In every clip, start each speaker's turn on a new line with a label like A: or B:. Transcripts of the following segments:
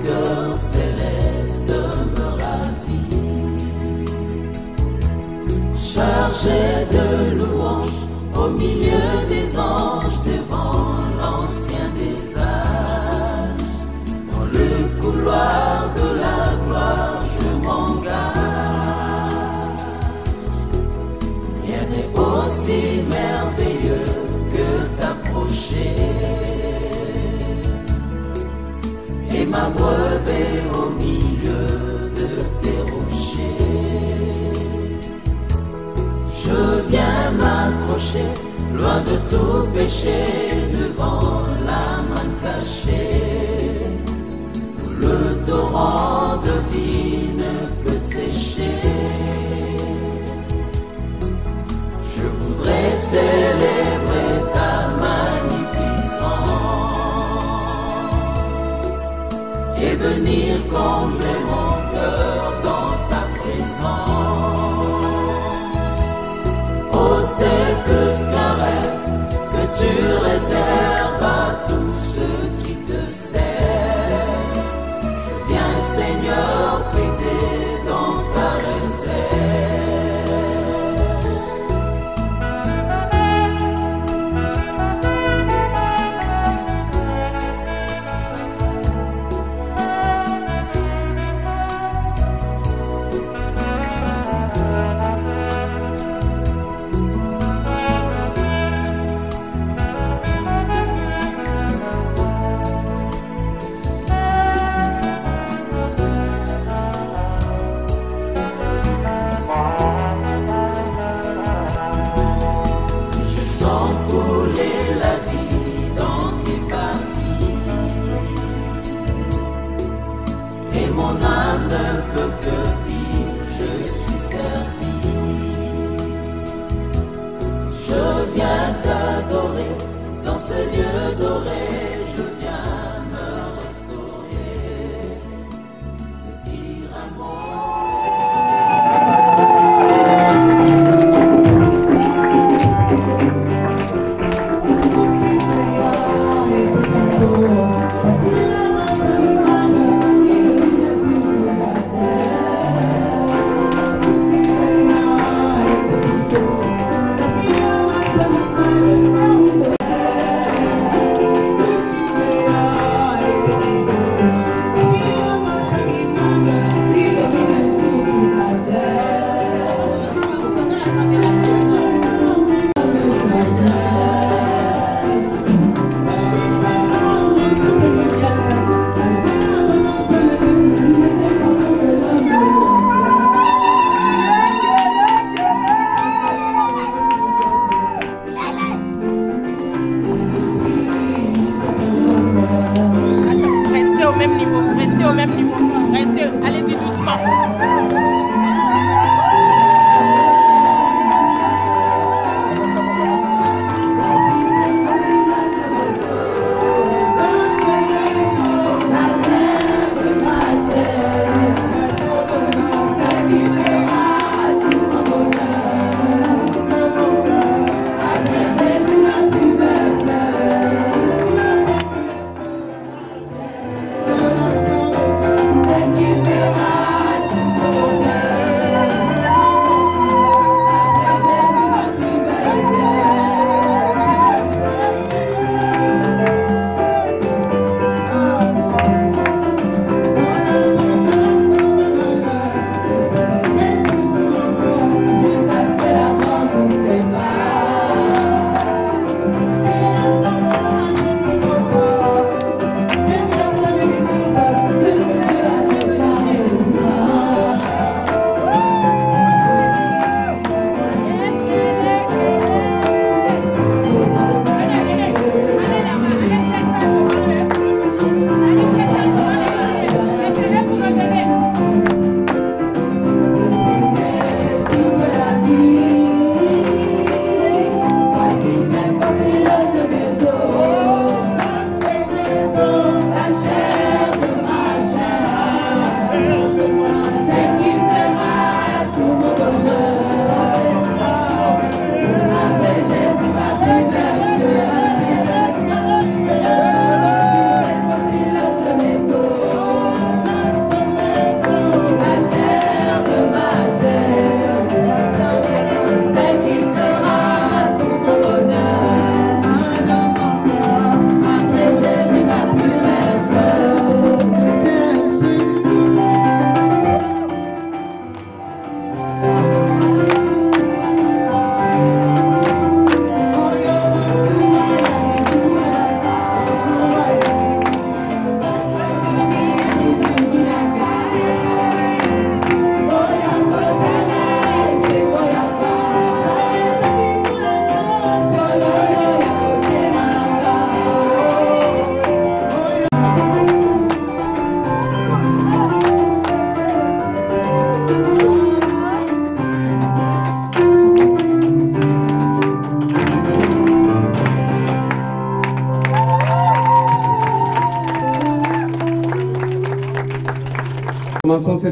A: cœur céleste me ravit. Chargé de louanges au milieu des anges, devant l'ancien des âges, dans le couloir de la gloire je m'engage. Rien n'est aussi merveilleux que t'approcher et m'abreuver au milieu de tes rochers. Je viens m'accrocher loin de tout péché, devant la main cachée, où le torrent de vie ne peut sécher. Je voudrais célébrer ta magnificence et venir combler mon cœur dans ta présence. Oh, c'est plus qu'un rêve que tu réserves à tous ceux qui te servent. Je viens, Seigneur, puiser dans ta réserve. Ce lieu doré, je viens me restaurer, te dire un mot.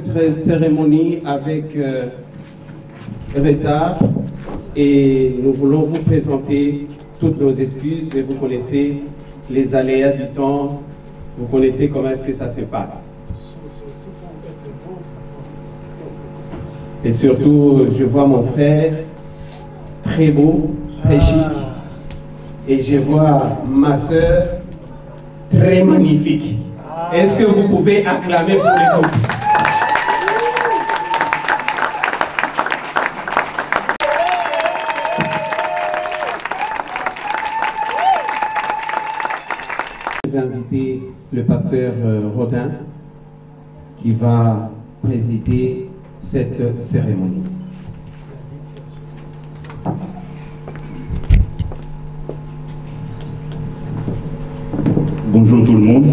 B: cette cérémonie avec retard et nous voulons vous présenter toutes nos excuses, mais vous connaissez les aléas du temps, vous connaissez comment est-ce que ça se passe. Et surtout, je vois mon frère très beau, très chic, et je vois ma soeur très magnifique. Est-ce que vous pouvez acclamer pour les couples? Je vais inviter le pasteur Rodin qui va présider cette cérémonie.
C: Bonjour tout le monde.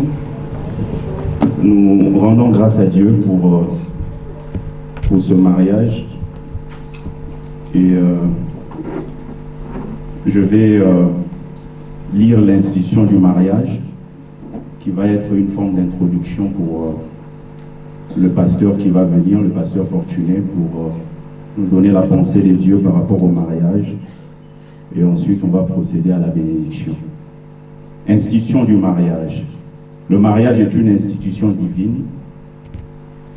C: Nous rendons grâce à Dieu pour ce mariage. Et je vais lire l'institution du mariage qui va être une forme d'introduction pour le pasteur qui va venir, le pasteur Fortuné, pour nous donner la pensée de Dieu par rapport au mariage. Et ensuite, on va procéder à la bénédiction. Institution du mariage. Le mariage est une institution divine.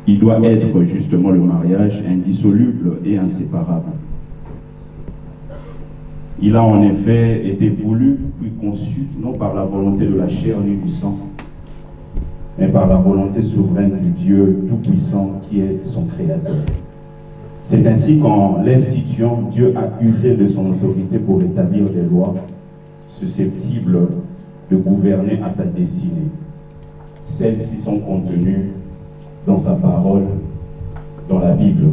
C: Il doit être justement le mariage indissoluble et inséparable. Il a en effet été voulu puis conçu, non par la volonté de la chair ni du sang, mais par la volonté souveraine du Dieu Tout-Puissant qui est son Créateur. C'est ainsi qu'en l'instituant, Dieu a usé de son autorité pour établir des lois susceptibles de gouverner à sa destinée. Celles-ci sont contenues dans sa parole, dans la Bible.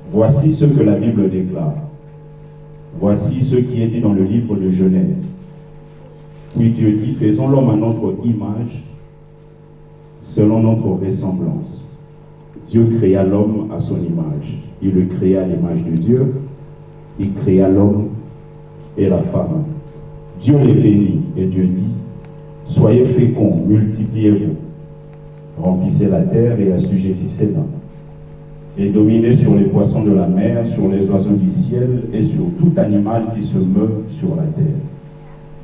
C: Voici ce que la Bible déclare. Voici ce qui est dit dans le livre de Genèse. Puis Dieu dit, faisons l'homme à notre image, selon notre ressemblance. Dieu créa l'homme à son image. Il le créa à l'image de Dieu. Il créa l'homme et la femme. Dieu les bénit et Dieu dit, soyez féconds, multipliez-vous, remplissez la terre et assujettissez-la, et dominez sur les poissons de la mer, sur les oiseaux du ciel et sur tout animal qui se meut sur la terre.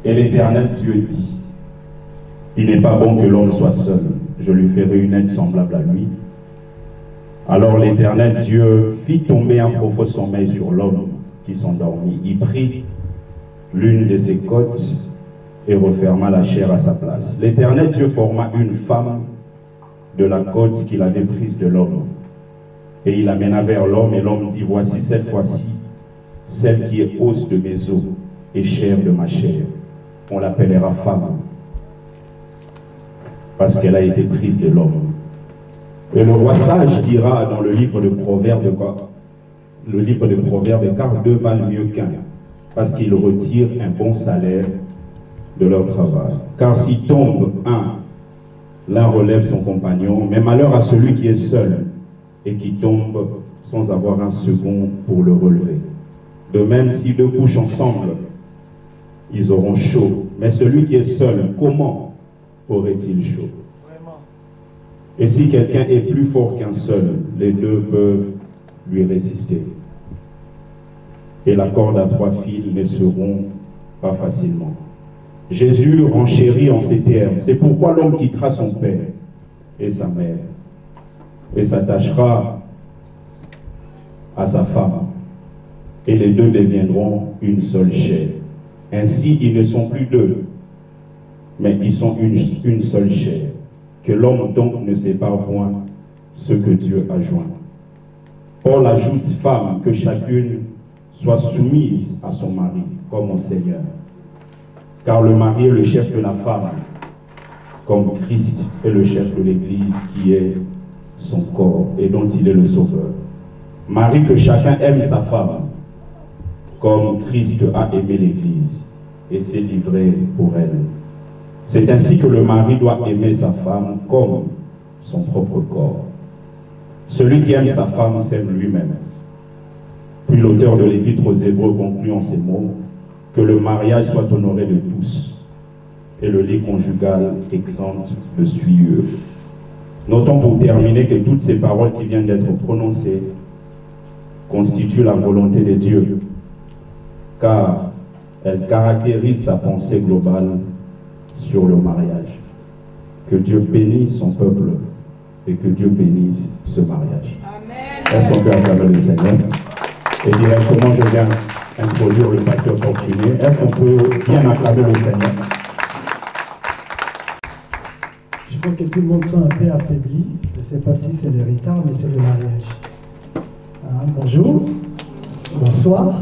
C: Et l'Éternel Dieu dit, il n'est pas bon que l'homme soit seul, je lui ferai une aide semblable à lui. Alors l'Éternel Dieu fit tomber un profond sommeil sur l'homme qui s'endormit. Il prit l'une de ses côtes et referma la chair à sa place. L'Éternel Dieu forma une femme de la côte qu'il avait prise de l'homme. Et il l'amena vers l'homme, et l'homme dit, voici cette fois-ci, celle qui est os de mes os et chair de ma chair. On l'appellera femme, parce qu'elle a été prise de l'homme. Et le roi sage dira dans le livre de Proverbes, car deux valent mieux qu'un, parce qu'ils retirent un bon salaire de leur travail. Car s'il tombe un, l'un relève son compagnon, mais malheur à celui qui est seul et qui tombe sans avoir un second pour le relever. De même, si deux couchent ensemble, ils auront chaud. Mais celui qui est seul, comment aurait-il chaud? Et si quelqu'un est plus fort qu'un seul, les deux peuvent lui résister. Et la corde à 3 fils ne seront pas facilement. Jésus renchérit en ces termes. C'est pourquoi l'homme quittera son père et sa mère et s'attachera à sa femme. Et les deux deviendront une seule chair. Ainsi, ils ne sont plus deux, mais ils sont une seule chair. Que l'homme donc ne sépare point ce que Dieu a joint. Paul ajoute, femme, que chacune soit soumise à son mari, comme au Seigneur. Car le mari est le chef de la femme, comme Christ est le chef de l'Église, qui est son corps et dont il est le sauveur. Mari, que chacun aime sa femme, comme Christ a aimé l'Église et s'est livré pour elle. C'est ainsi que le mari doit aimer sa femme comme son propre corps. Celui qui aime sa femme s'aime lui-même. Puis l'auteur de l'Épître aux Hébreux conclut en ces mots, que le mariage soit honoré de tous et le lit conjugal exempt de souillure. Notons pour terminer que toutes ces paroles qui viennent d'être prononcées constituent la volonté de Dieu, car elles caractérisent sa pensée globale sur le mariage. Que Dieu bénisse son peuple et que Dieu bénisse ce mariage. Est-ce qu'on peut acclamer le Seigneur? Et directement, je viens introduire le pasteur Fortuné. Est-ce qu'on peut bien acclamer le Seigneur?
D: Je crois que tout le monde soit un peu affaibli. Je ne sais pas si c'est le retard, mais c'est le mariage. Bonjour, bonsoir,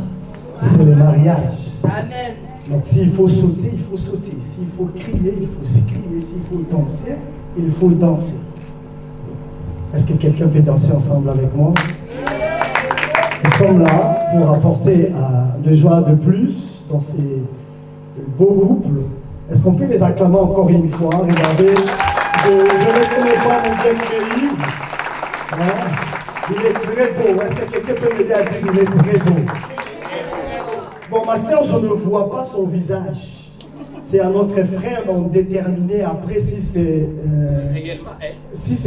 D: c'est le mariage.
E: Amen.
D: Donc s'il faut sauter, il faut sauter. S'il faut crier, il faut se crier. S'il faut danser, il faut danser. Est-ce que quelqu'un peut danser ensemble avec moi? Nous sommes là pour apporter de joie de plus dans ces beaux couples. Est-ce qu'on peut les acclamer encore une fois? Regardez, je ne connais pas mon bien-aimé. Il est très beau. Est-ce que quelqu'un peut m'aider à dire qu'il est très beau? Bon, ma soeur, je ne vois pas son visage. C'est à notre frère donc déterminer après si c'est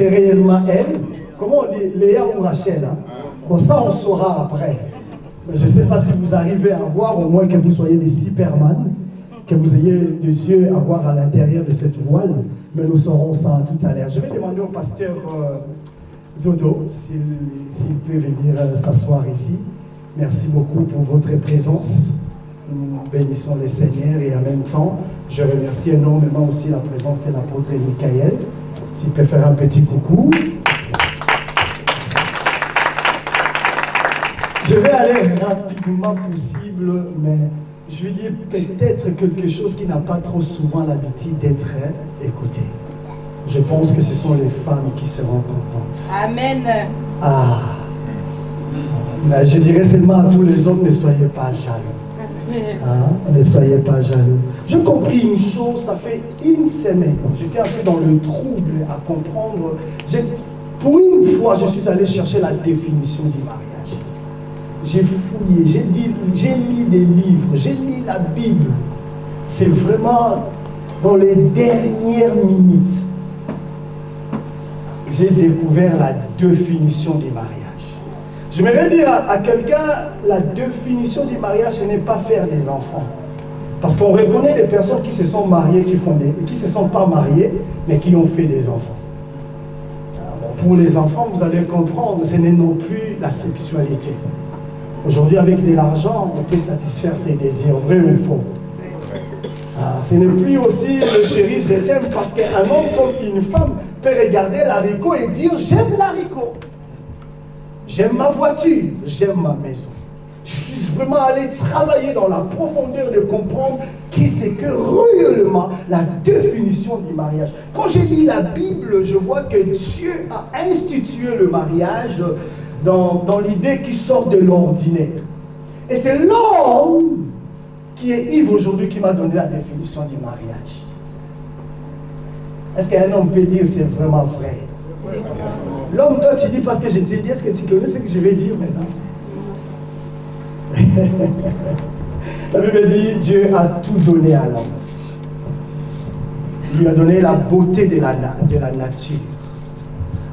D: réellement elle. Comment on dit, Léa ou Rachel, hein? Bon, ça on saura après. Mais je ne sais pas si vous arrivez à voir, au moins que vous soyez des Superman, que vous ayez des yeux à voir à l'intérieur de cette voile. Mais nous saurons ça tout à l'heure. Je vais demander au pasteur Dodo s'il peut venir s'asseoir ici. Merci beaucoup pour votre présence. Nous bénissons le Seigneur et en même temps, je remercie énormément aussi la présence de l'apôtre Michael. S'il peut faire un petit coucou. Je vais aller rapidement possible, mais je lui dis peut-être quelque chose qui n'a pas trop souvent l'habitude d'être écouté. Je pense que ce sont les femmes qui seront contentes.
E: Amen.
D: Ah. Mais je dirais seulement à tous les hommes, ne soyez pas jaloux. Hein? Ne soyez pas jaloux. J'ai compris une chose, ça fait une semaine. J'étais un peu dans le trouble à comprendre. Pour une fois, je suis allé chercher la définition du mariage. J'ai fouillé, j'ai lu des livres, j'ai lu la Bible. C'est vraiment dans les dernières minutes. J'ai découvert la définition du mariage. J'aimerais dire à quelqu'un, la définition du mariage, ce n'est pas faire des enfants. Parce qu'on reconnaît les personnes qui se sont mariées, qui ne se sont pas mariées, mais qui ont fait des enfants. Alors, pour les enfants, vous allez comprendre, ce n'est non plus la sexualité. Aujourd'hui, avec de l'argent, on peut satisfaire ses désirs, vrai ou faux. Ce n'est plus aussi le chéri, je t'aime, parce qu'un homme comme une femme peut regarder l'haricot et dire j'aime l'haricot. J'aime ma voiture, j'aime ma maison. Je suis vraiment allé travailler dans la profondeur de comprendre qu'est-ce que réellement la définition du mariage. Quand j'ai lu la Bible, je vois que Dieu a institué le mariage dans l'idée qui sort de l'ordinaire. Et c'est l'homme qui est Yves aujourd'hui qui m'a donné la définition du mariage. Est-ce qu'un homme peut dire c'est vraiment vrai? L'homme, toi tu dis parce que je t'ai dit, est-ce que tu connais ce que je vais dire maintenant? La Bible dit Dieu a tout donné à l'homme. Il lui a donné la beauté de la nature.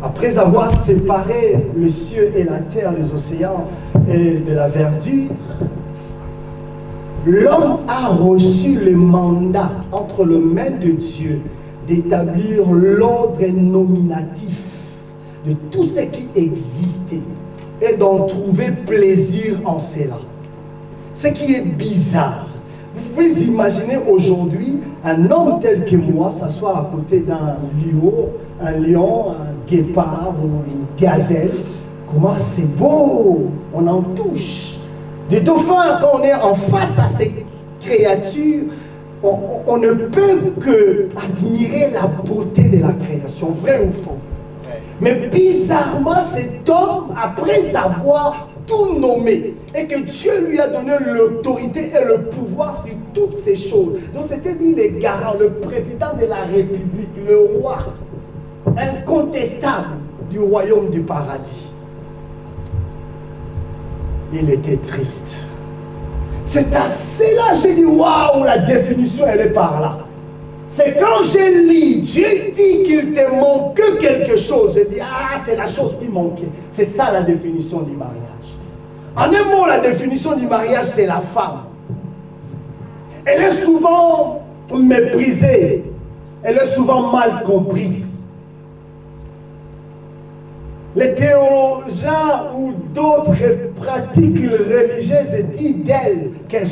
D: Après avoir séparé le ciel et la terre, les océans et de la verdure, l'homme a reçu le mandat entre les mains de Dieu d'établir l'ordre nominatif de tout ce qui existait et d'en trouver plaisir en cela. Ce qui est bizarre. Vous pouvez imaginer aujourd'hui un homme tel que moi s'asseoir à côté d'un lion, un guépard ou une gazelle. Comment c'est beau, on en touche. Des dauphins, quand on est en face à ces créatures, on ne peut que admirer la beauté de la création, vrai ou faux. Mais bizarrement, cet homme, après avoir tout nommé, et que Dieu lui a donné l'autorité et le pouvoir sur toutes ces choses. Donc c'était lui le garant, le président de la République, le roi, incontestable du royaume du paradis. Il était triste. C'est à cela que j'ai dit, waouh, la définition, elle est par là. C'est quand j'ai lu, Dieu dit qu'il te manque quelque chose. Je dis, ah, c'est la chose qui manquait. C'est ça la définition du mariage. En un mot, la définition du mariage, c'est la femme. Elle est souvent méprisée. Elle est souvent mal comprise. Les théologiens ou d'autres pratiques religieuses disent d'elle qu'elle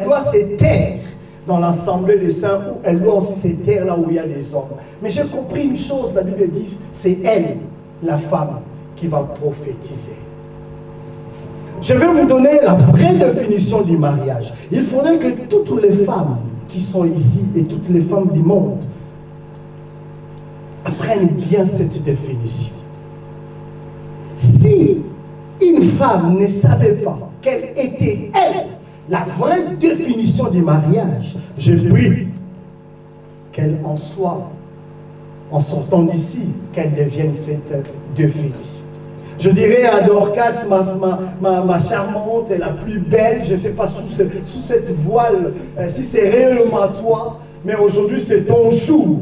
D: doit se taire dans l'assemblée des saints, où elle doit aussi se taire là où il y a des hommes. Mais j'ai compris une chose, la Bible dit, c'est elle, la femme, qui va prophétiser. Je vais vous donner la vraie définition du mariage. Il faudrait que toutes les femmes qui sont ici et toutes les femmes du monde apprennent bien cette définition. Si une femme ne savait pas quelle était, elle, la vraie définition du mariage, je prie qu'elle en soit, en sortant d'ici, qu'elle devienne cette définition. Je dirais à Dorcas, ma charmante et la plus belle, je ne sais pas sous cette voile, si c'est réellement toi, mais aujourd'hui c'est ton jour.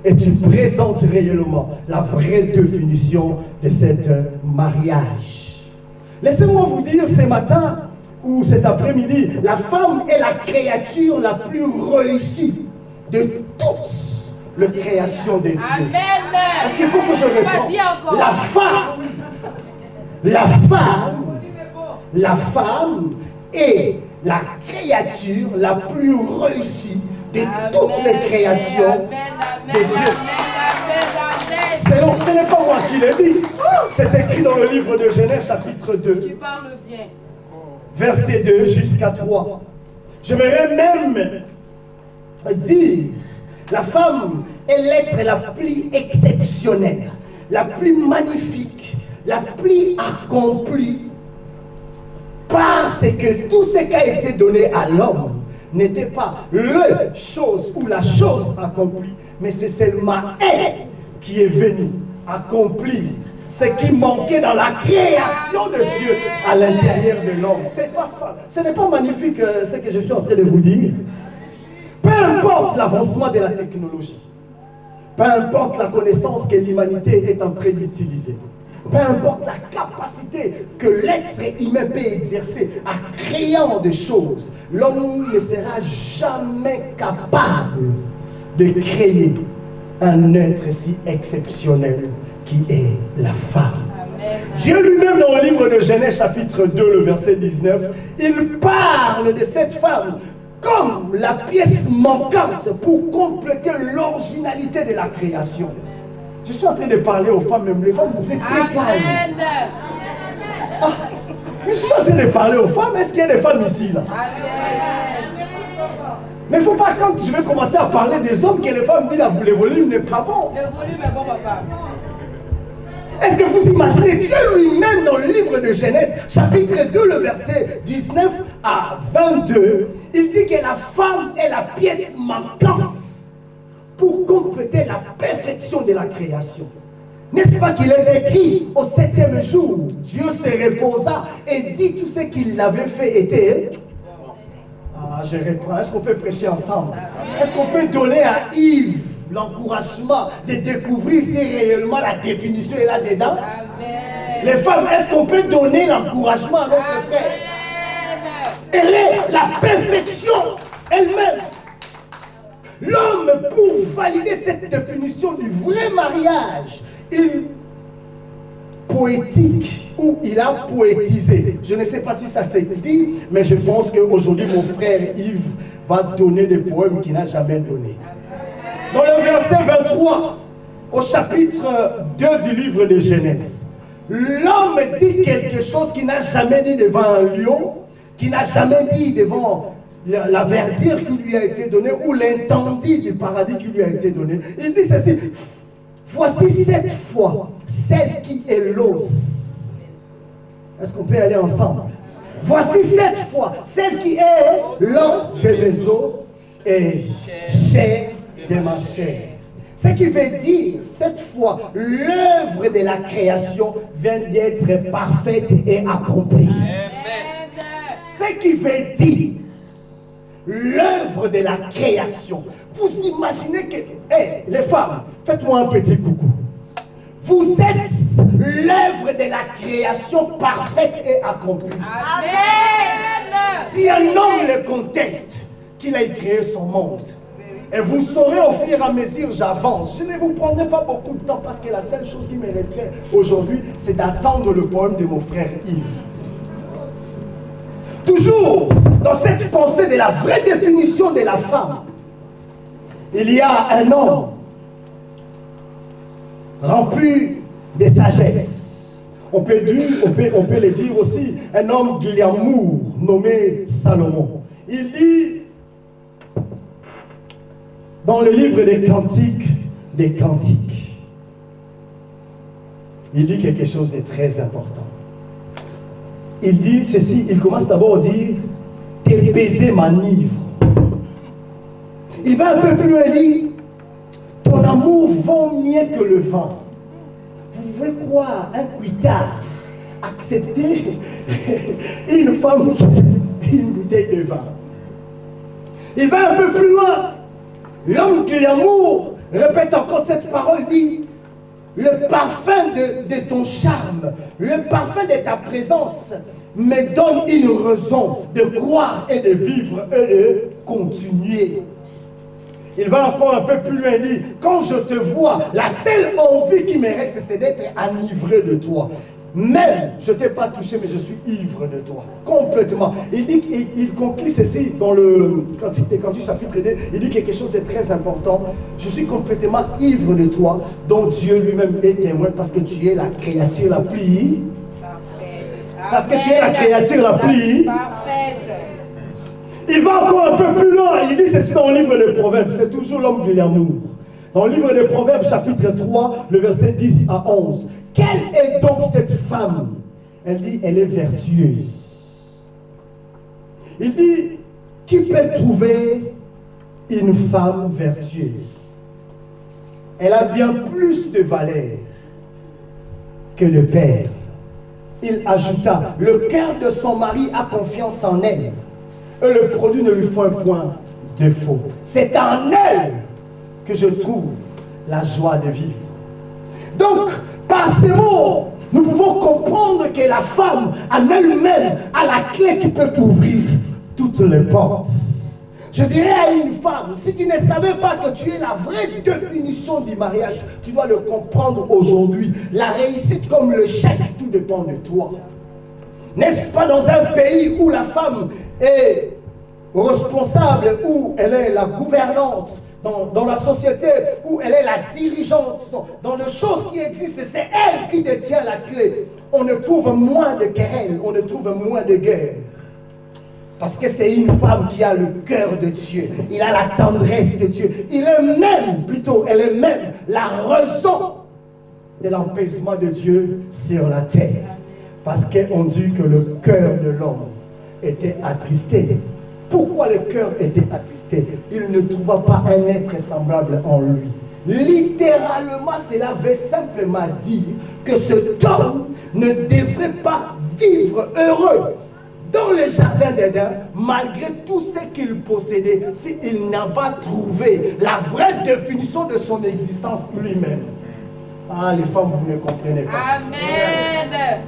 D: Et tu présentes réellement la vraie définition de cet mariage. Laissez-moi vous dire ce matin ou cet après-midi, la femme est la créature la plus réussie de toutes les créations de Dieu.
A: Amen.
D: Est-ce qu'il faut que je réponde? La femme est la créature la plus réussie de toutes les créations de Dieu. Ce n'est pas moi qui l'ai dit. C'est écrit dans le livre de Genèse chapitre 2.
A: Tu parles bien.
D: Verset 2 jusqu'à 3. J'aimerais même dire, la femme est l'être la plus exceptionnelle, la plus magnifique, la plus accomplie, parce que tout ce qui a été donné à l'homme n'était pas la chose ou la chose accomplie, mais c'est seulement elle qui est venue accomplir ce qui manquait dans la création de Dieu à l'intérieur de l'homme. Ce n'est pas magnifique ce que je suis en train de vous dire. Peu importe l'avancement de la technologie, peu importe la connaissance que l'humanité est en train d'utiliser, peu importe la capacité que l'être humain peut exercer à créant des choses, l'homme ne sera jamais capable de créer un être si exceptionnel qui est la femme. Amen. Dieu lui-même dans le livre de Genèse chapitre 2, le verset 19, il parle de cette femme comme la pièce manquante pour compléter l'originalité de la création. Je suis en train de parler aux femmes, même les femmes, vous êtes très calmes. Ah, je suis en train de parler aux femmes, est-ce qu'il y a des femmes ici là? Mais il ne faut pas, quand je vais commencer à parler des hommes, que les femmes disent que le volume n'est pas bon.
A: Le volume est bon, papa.
D: Est-ce que vous imaginez Dieu lui-même dans le livre de Genèse, chapitre 2, le verset 19 à 22, il dit que la femme est la pièce manquante pour compléter la perfection de la création. N'est-ce pas qu'il est écrit au 7e jour, Dieu se reposa et dit tout ce qu'il avait fait était... Ah, je reprends. Est-ce qu'on peut prêcher ensemble? Est-ce qu'on peut donner à Yves l'encouragement de découvrir si réellement la définition est là-dedans? Les femmes, est-ce qu'on peut donner l'encouragement à notre frère? Elle est la perfection elle-même. L'homme, pour valider cette définition du vrai mariage, il poétique ou il a poétisé. Je ne sais pas si ça s'est dit, mais je pense qu'aujourd'hui mon frère Yves va donner des poèmes qu'il n'a jamais donnés. Dans le verset 23, au chapitre 2 du livre de Genèse, l'homme dit quelque chose qu'il n'a jamais dit devant un lion, qu'il n'a jamais dit devant la verdure qui lui a été donnée ou l'intendit du paradis qui lui a été donné. Il dit ceci: voici 7 fois celle qui est l'os. Est-ce qu'on peut aller ensemble? Voici 7 fois celle qui est l'os de mes os et chair de ma chair. Ce qui veut dire, cette fois, l'œuvre de la création vient d'être parfaite et accomplie. Amen. Ce qui veut dire, l'œuvre de la création. Vous imaginez que, hey, les femmes, faites-moi un petit coucou. Vous êtes l'œuvre de la création parfaite et accomplie.
E: Amen.
D: Si un homme le conteste, qu'il ait créé son monde, et vous saurez au fur et à mesure, j'avance. Je ne vous prendrai pas beaucoup de temps parce que la seule chose qui me restait aujourd'hui, c'est d'attendre le poème de mon frère Yves. Toujours dans cette pensée de la vraie définition de la femme, il y a un homme rempli de sagesse. On peut le dire aussi, un homme glamour nommé Salomon. Il dit dans le livre des Cantiques, il dit quelque chose de très important. Il dit ceci, il commence d'abord à dire « Tes baisers m'enivrent ». Il va un peu plus loin, il dit « Ton amour vaut mieux que le vin ». Vous voulez croire un cuitard accepter une femme qui a une bouteille de vin? Il va un peu plus loin. L'homme de l'amour répète encore cette parole, dit « Le parfum de ton charme, le parfum de ta présence me donne une raison de croire et de vivre et de continuer. » Il va encore un peu plus loin, il dit « Quand je te vois, la seule envie qui me reste, c'est d'être enivré de toi. Même, je ne t'ai pas touché, mais je suis ivre de toi. » Complètement. Il dit, il conclut ceci dans le Cantique des Cantiques, chapitre 2. Il dit quelque chose de très important. « Je suis complètement ivre de toi, dont Dieu lui-même est témoin, parce que tu es la créature la plus... » Parce que tu es la créature la plus... Il va encore un peu plus loin. Il dit ceci dans le livre des Proverbes. C'est toujours l'homme de l'amour. Dans le livre des Proverbes, chapitre 3, le verset 10 à 11. Quelle est donc cette femme? Elle dit, elle est vertueuse. Il dit, qui peut trouver une femme vertueuse? Elle a bien plus de valeur que de perles. Il ajouta, le cœur de son mari a confiance en elle. Et le produit ne lui fait un point défaut. C'est en elle que je trouve la joie de vivre. Donc, par ces mots, nous pouvons comprendre que la femme en elle-même a la clé qui peut ouvrir toutes les portes. Je dirais à une femme, si tu ne savais pas que tu es la vraie définition du mariage, tu dois le comprendre aujourd'hui. La réussite comme le chèque, tout dépend de toi. N'est-ce pas dans un pays où la femme est responsable, où elle est la gouvernante, dans la société où elle est la dirigeante, dans les choses qui existent, c'est elle qui détient la clé. On ne trouve moins de querelles, on ne trouve moins de guerre. Parce que c'est une femme qui a le cœur de Dieu, il a la tendresse de Dieu, il est même, plutôt, elle est même la raison de l'apaisement de Dieu sur la terre. Parce qu'on dit que le cœur de l'homme était attristé. Pourquoi le cœur était attristé? Il ne trouva pas un être semblable en lui. Littéralement, cela veut simplement dire que cet homme ne devrait pas vivre heureux dans le jardin d'Éden, malgré tout ce qu'il possédait, s'il n'a pas trouvé la vraie définition de son existence lui-même. Ah, les femmes, vous ne comprenez pas.
E: Amen.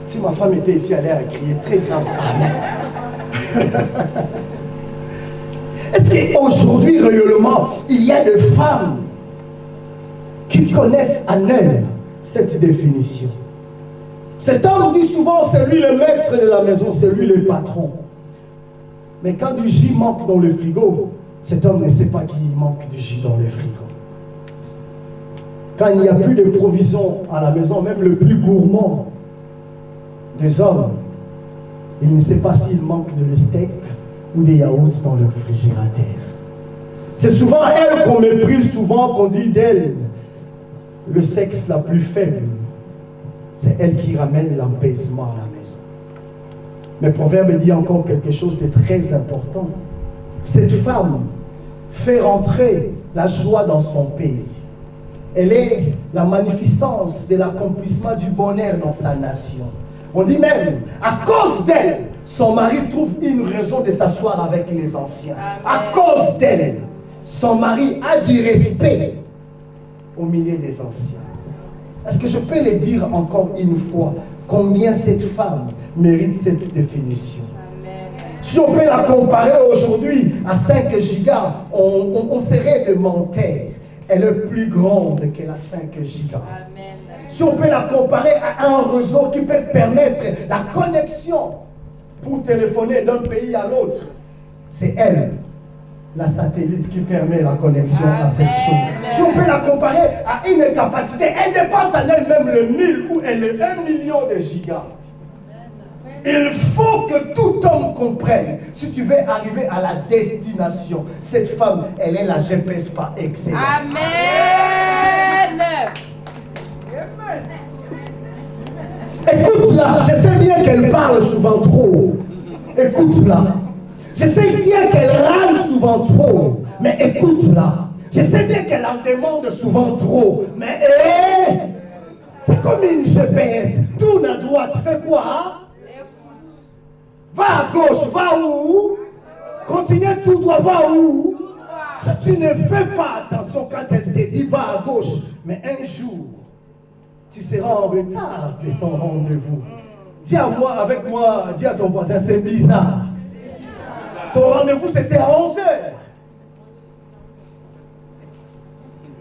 D: Si ma femme était ici, elle allait crier très grave. Amen. Est-ce qu'aujourd'hui, réellement, il y a des femmes qui connaissent en elles cette définition? Cet homme dit souvent, c'est lui le maître de la maison, c'est lui le patron. Mais quand du jus manque dans le frigo, cet homme ne sait pas qu'il manque du jus dans le frigo. Quand il n'y a plus de provisions à la maison, même le plus gourmand des hommes, il ne sait pas s'il manque de steak ou des yaourts dans le réfrigérateur. C'est souvent elle qu'on méprise, souvent qu'on dit d'elle le sexe la plus faible. C'est elle qui ramène l'apaisement à la maison. Mais Proverbe dit encore quelque chose de très important. Cette femme fait rentrer la joie dans son pays. Elle est la magnificence de l'accomplissement du bonheur dans sa nation. On dit même, à cause d'elle, son mari trouve une raison de s'asseoir avec les anciens. À cause d'elle, son mari a du respect au milieu des anciens. Est-ce que je peux le dire encore une fois, combien cette femme mérite cette définition? Si on peut la comparer aujourd'hui à 5 gigas, on serait de menteur. Elle est plus grande que la 5 gigas. Si on peut la comparer à un réseau qui peut permettre la connexion pour téléphoner d'un pays à l'autre, c'est elle, la satellite, qui permet la connexion à cette chose. Si on peut la comparer à une capacité, elle dépasse à elle-même le 1000 ou elle est 1 million de gigas. Il faut que tout homme comprenne, si tu veux arriver à la destination, cette femme, elle est la GPS par excellence.
E: Amen.
D: Écoute-la, je sais bien qu'elle parle souvent trop. Écoute-la. Je sais bien qu'elle râle souvent trop, mais écoute-la. Je sais bien qu'elle en demande souvent trop, mais c'est comme une GPS. Tourne à droite, fais quoi? Hein? Va à gauche, va où? Continue tout droit, va où? Si tu ne fais pas attention quand elle te dit va à gauche, mais un jour, tu seras en retard de ton rendez-vous. Dis à moi, avec moi, dis à ton voisin, c'est bizarre. Ton rendez-vous c'était à 11 h.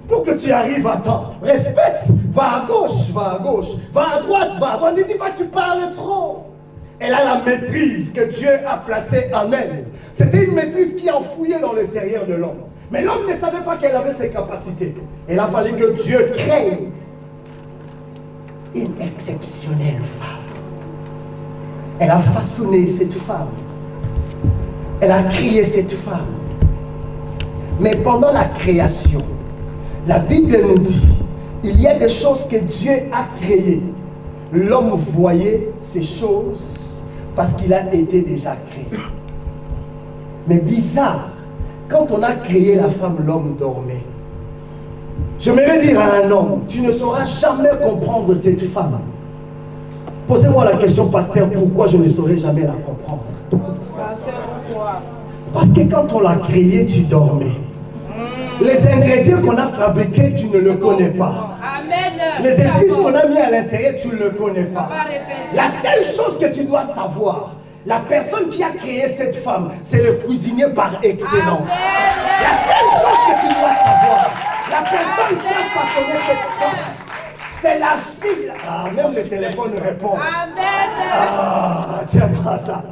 D: Pour que tu arrives à temps, respecte, va à gauche, va à gauche, va à droite, va à droite. Ne dis pas que tu parles trop. Elle a la maîtrise que Dieu a placée en elle. C'était une maîtrise qui enfouillait dans l'intérieur de l'homme. Mais l'homme ne savait pas qu'elle avait ses capacités. Il a fallu que Dieu crée une exceptionnelle femme. Elle a façonné cette femme. Elle a créé cette femme. Mais pendant la création, la Bible nous dit, il y a des choses que Dieu a créées. L'homme voyait ces choses parce qu'il a été déjà créé. Mais bizarre, quand on a créé la femme, l'homme dormait. J'aimerais dire à un homme, tu ne sauras jamais comprendre cette femme. Posez-moi la question, pasteur, pourquoi je ne saurais jamais la comprendre? Parce que quand on l'a créée, tu dormais. Les ingrédients qu'on a fabriqués, tu ne le connais pas. Les épices qu'on a mis à l'intérieur, tu ne le connais pas. La seule chose que tu dois savoir, la personne qui a créé cette femme, c'est le cuisinier par excellence. La seule chose que tu dois savoir, la personne qui a façonné cette femme, c'est la cible. Ah, même le téléphone répond. Ah, tiens-moi ça.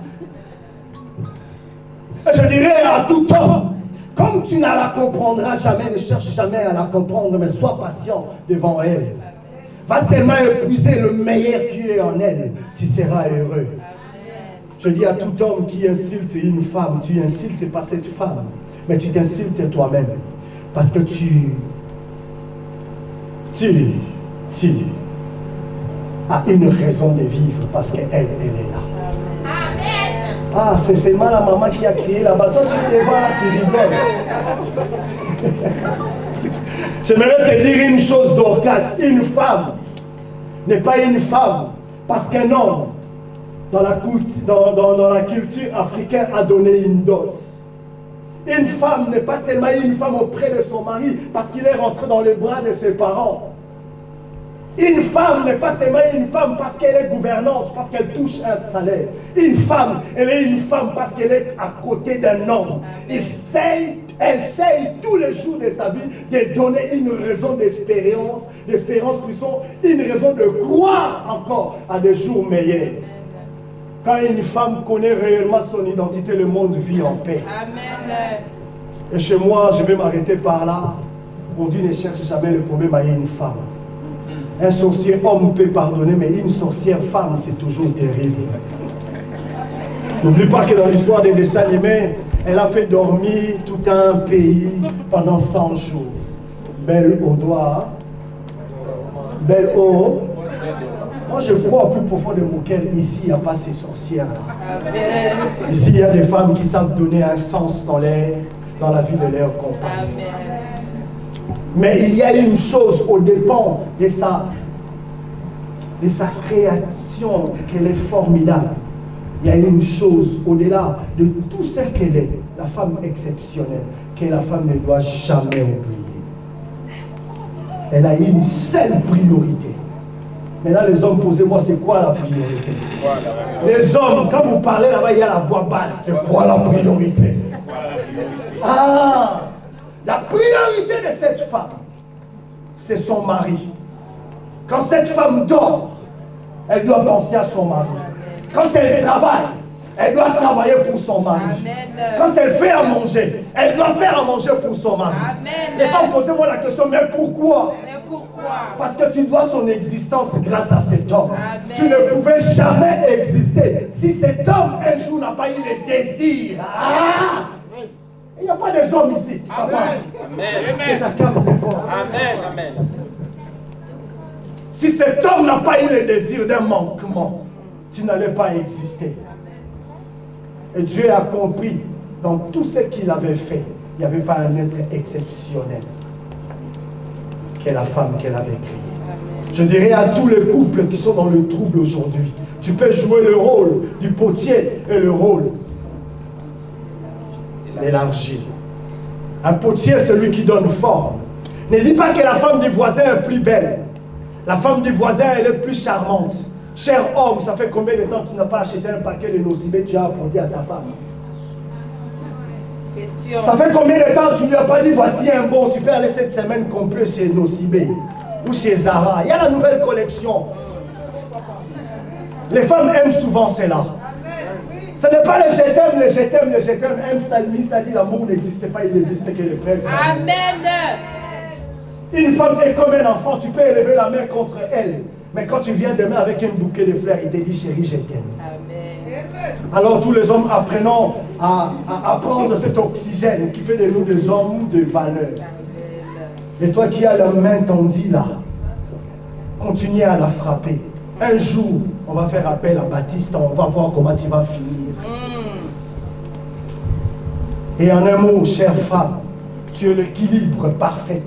D: Je dirais à tout homme, comme tu ne la comprendras jamais, ne cherche jamais à la comprendre, mais sois patient devant elle. Va seulement épuiser le meilleur qui est en elle, tu seras heureux. Je dis à tout homme qui insulte une femme, tu insultes pas cette femme, mais tu t'insultes toi-même. Parce que tu as une raison de vivre, parce qu'elle est là. Ah, c'est mal la maman qui a crié là-bas. Toi, tu te vois là, tu rigoles. J'aimerais te dire une chose, Dorcas. Une femme n'est pas une femme parce qu'un homme, dans la culture africaine, a donné une dot. Une femme n'est pas seulement une femme auprès de son mari parce qu'il est rentré dans les bras de ses parents. Une femme n'est pas seulement une femme parce qu'elle est gouvernante, parce qu'elle touche un salaire. Une femme, elle est une femme parce qu'elle est à côté d'un homme. Elle essaye tous les jours de sa vie de donner une raison d'espérance, plutôt une raison de croire encore à des jours meilleurs. Quand une femme connaît réellement son identité, le monde vit en paix. Amen. Et chez moi, je vais m'arrêter par là. On dit ne cherche jamais le problème à une femme. Un sorcier homme peut pardonner, mais une sorcière femme, c'est toujours terrible. N'oublie pas que dans l'histoire des dessins animés, elle a fait dormir tout un pays pendant 100 jours. Belle au doigt, belle au... Moi, je crois au plus profond de mon cœur, ici, il n'y a pas ces sorcières-là. Ici, il y a des femmes qui savent donner un sens dans la vie de leur compagnon. Mais il y a une chose au dépend de sa création qu'elle est formidable. il y a une chose au-delà de tout ce qu'elle est, la femme exceptionnelle, que la femme ne doit jamais oublier. Elle a une seule priorité. Maintenant, les hommes, posez-moi, c'est quoi la priorité? Les hommes, quand vous parlez là-bas, il y a la voix basse. C'est quoi la priorité? Ah, la priorité de cette femme, c'est son mari. Quand cette femme dort, elle doit penser à son mari. Quand elle travaille, elle doit travailler pour son mari. Amen. Quand elle fait à manger, elle doit faire à manger pour son mari. Amen. Les femmes, posez-moi la question, mais pourquoi? Parce que tu dois son existence grâce à cet homme. Amen. Tu ne pouvais jamais exister si cet homme un jour n'a pas eu le désir. Ah! Il n'y a pas des hommes ici. Amen. Amen. Amen. Si cet homme n'a pas eu le désir d'un manquement, tu n'allais pas exister. Et Dieu a compris dans tout ce qu'il avait fait, il n'y avait pas un être exceptionnel qu'est la femme qu'elle avait créée. Je dirais à tous les couples qui sont dans le trouble aujourd'hui, tu peux jouer le rôle du potier et le rôle d'élargir. Un potier, c'est celui qui donne forme. Ne dis pas que la femme du voisin est plus belle. La femme du voisin, elle est plus charmante. Cher homme, ça fait combien de temps que tu n'as pas acheté un paquet de nocibé, tu as apporté à ta femme? Question. Ça fait combien de temps que tu ne lui as pas dit, voici un bon, tu peux aller cette semaine complète chez Nocibé ou chez Zara. Il y a la nouvelle collection. Les femmes aiment souvent cela. Ce n'est pas le je t'aime, le je t'aime, le je t'aime. Un psalmiste a dit l'amour n'existe pas, il n'existe que le frère. Amen. Une femme est comme un enfant, tu peux élever la main contre elle. Mais quand tu viens demain avec un bouquet de fleurs, il te dit chérie, je t'aime. Alors tous les hommes apprenons à prendre cet oxygène qui fait de nous des hommes de valeur. Et toi qui as la main tendue là, continue à la frapper. Un jour, on va faire appel à Baptiste, on va voir comment tu vas finir. Et en un mot, chère femme, tu es l'équilibre parfait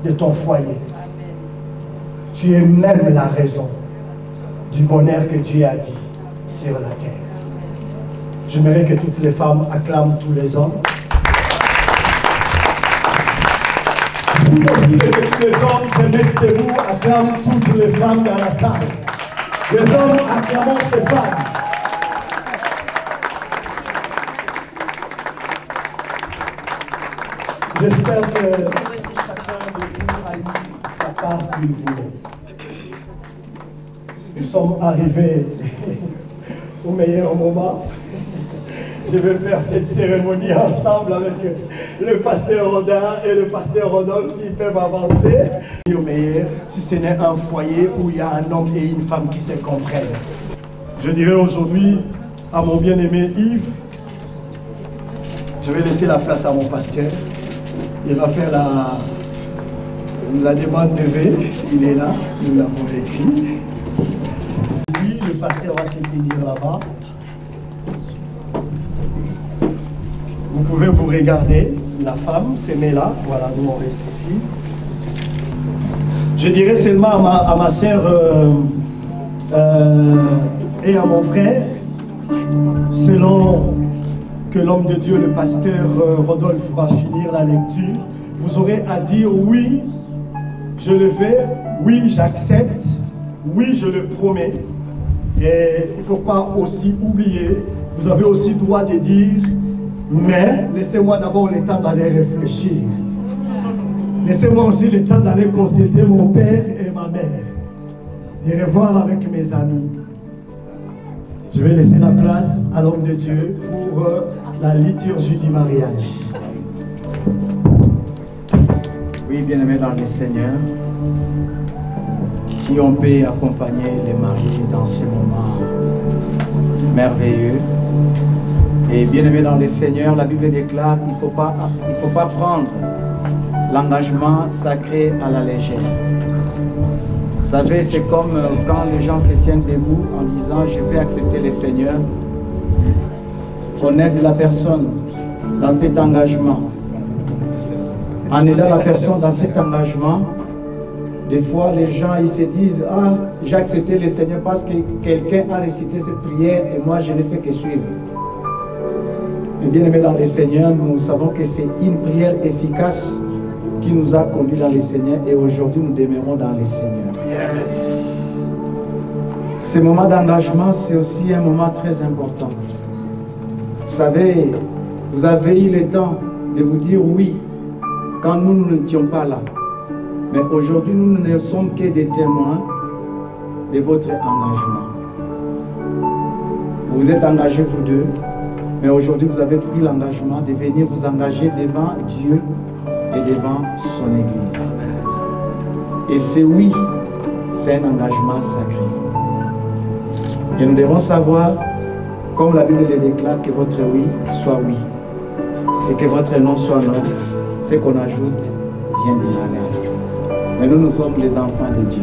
D: de ton foyer. Tu es même la raison du bonheur que Dieu a dit sur la terre. J'aimerais que toutes les femmes acclament tous les hommes. Si possible que tous les hommes se mettent debout, acclament toutes les femmes dans la salle. Les hommes acclamons ces femmes. J'espère que chacun de vous a eu la part qu'il voulait. Nous sommes arrivés au meilleur moment. Je vais faire cette cérémonie ensemble avec le pasteur Rodin et le pasteur Rodolphe s'ils peuvent avancer. Au meilleur, si ce n'est un foyer où il y a un homme et une femme qui se comprennent. Je dirais aujourd'hui à mon bien-aimé Yves, je vais laisser la place à mon pasteur. Il va faire la demande de V. Il est là, nous l'avons écrit. Ici, le pasteur va se tenir là-bas. Vous pouvez vous regarder, la femme se met là, voilà, nous on reste ici. Je dirais seulement à ma soeur et à mon frère, selon que l'homme de Dieu, le pasteur Rodolphe va finir la lecture, vous aurez à dire oui, je le fais, oui, j'accepte, oui, je le promets. Et il ne faut pas aussi oublier, vous avez aussi droit de dire mais laissez-moi d'abord le temps d'aller réfléchir. Laissez-moi aussi le temps d'aller consulter mon père et ma mère. De revoir avec mes amis. Je vais laisser la place à l'homme de Dieu pour la liturgie du mariage.
F: Oui, bien-aimés dans le Seigneur, si on peut accompagner les mariés dans ces moments merveilleux. Et bien-aimés dans le Seigneur, la Bible déclare qu'il ne faut pas prendre l'engagement sacré à la légère. Vous savez, c'est comme quand les gens se tiennent debout en disant « je vais accepter le Seigneur ». On aide la personne dans cet engagement. En aidant la personne dans cet engagement, Des fois, les gens ils se disent « Ah, j'ai accepté le Seigneur parce que quelqu'un a récité cette prière et moi je n'ai fait que suivre. » Mais bien aimés dans le Seigneur, nous savons que c'est une prière efficace qui nous a conduits dans le Seigneur et aujourd'hui nous demeurons dans le Seigneur.
D: Yes.
F: Ce moment d'engagement, c'est aussi un moment très important. Vous savez, vous avez eu le temps de vous dire oui quand nous n'étions pas là. Mais aujourd'hui, nous ne sommes que des témoins de votre engagement. Vous êtes engagés, vous deux, mais aujourd'hui, vous avez pris l'engagement de venir vous engager devant Dieu et devant son Église. Et c'est oui, c'est un engagement sacré. Et nous devons savoir, comme la Bible le déclare, que votre oui soit oui et que votre non soit non. Ce qu'on ajoute vient du malheur. Mais nous, nous sommes des enfants de Dieu.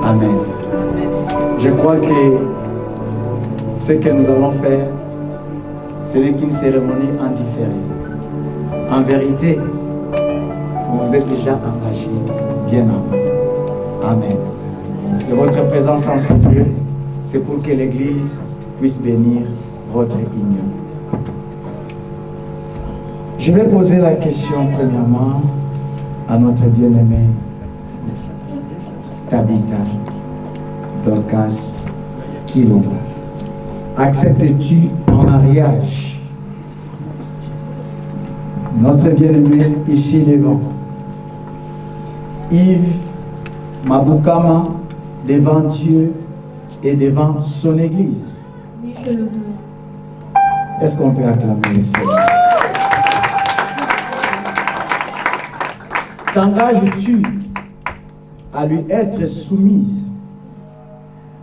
F: Amen. Je crois que ce que nous allons faire, ce n'est qu'une cérémonie en différé. En vérité, vous vous êtes déjà engagés bien avant. Amen. Et votre présence en ce lieu, c'est pour que l'Église puisse bénir votre union. Je vais poser la question premièrement à notre bien-aimé Tabitha Dorcas Kilonga. Acceptes-tu en mariage notre bien-aimé ici devant, Yves Mabukama, devant Dieu et devant son Église?
E: Oui, je le veux.
F: Est-ce qu'on peut acclamer le Seigneur? T'engages-tu à lui être soumise?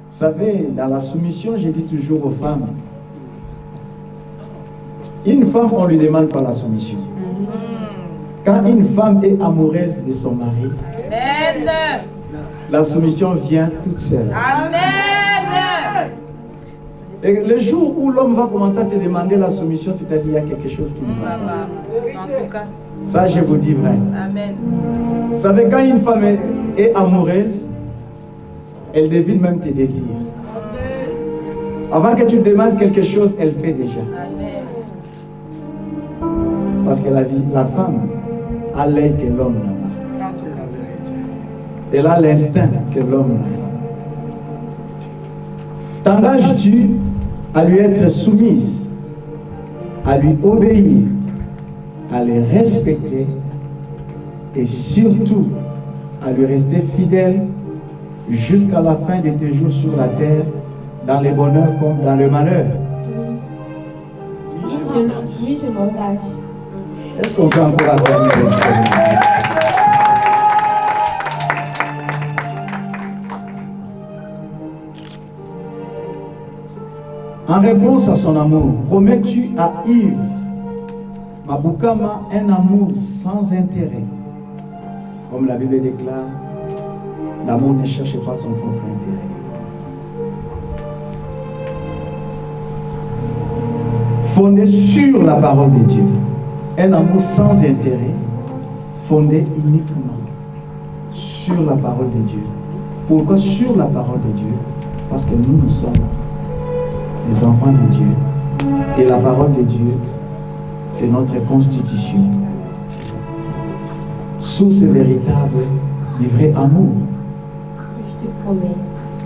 F: Vous savez, dans la soumission, je dis toujours aux femmes, une femme, on ne lui demande pas la soumission. Quand une femme est amoureuse de son mari,
E: Amen.
F: la soumission vient toute seule.
E: Amen.
F: Et le jour où l'homme va commencer à te demander la soumission, c'est-à-dire qu'il y a quelque chose qui ne va pas.
E: En tout cas.
F: Ça, je vous dis vrai.
E: Amen.
F: Vous savez, quand une femme est amoureuse, elle devine même tes désirs. Avant que tu demandes quelque chose, elle fait déjà.
E: Amen.
F: Parce que la femme a l'œil que l'homme n'a pas.
D: C'est la vérité.
F: Elle a l'instinct que l'homme n'a pas. T'engages-tu à lui être soumise, à lui obéir, à le respecter et surtout à lui rester fidèle jusqu'à la fin de tes jours sur la terre, dans le bonheur comme dans le malheur?
E: Oui, je m'engage.
F: Est-ce qu'on peut encore acclamer le Seigneur? En réponse à son amour, promets-tu à Yves Mabukama un amour sans intérêt? Comme la Bible déclare, l'amour ne cherche pas son propre intérêt. Fondé sur la parole de Dieu. Un amour sans intérêt, fondé uniquement sur la parole de Dieu. Pourquoi sur la parole de Dieu? Parce que nous sommes des enfants de Dieu. Et la parole de Dieu, c'est notre constitution. Source véritable du vrai amour.
E: Je te promets.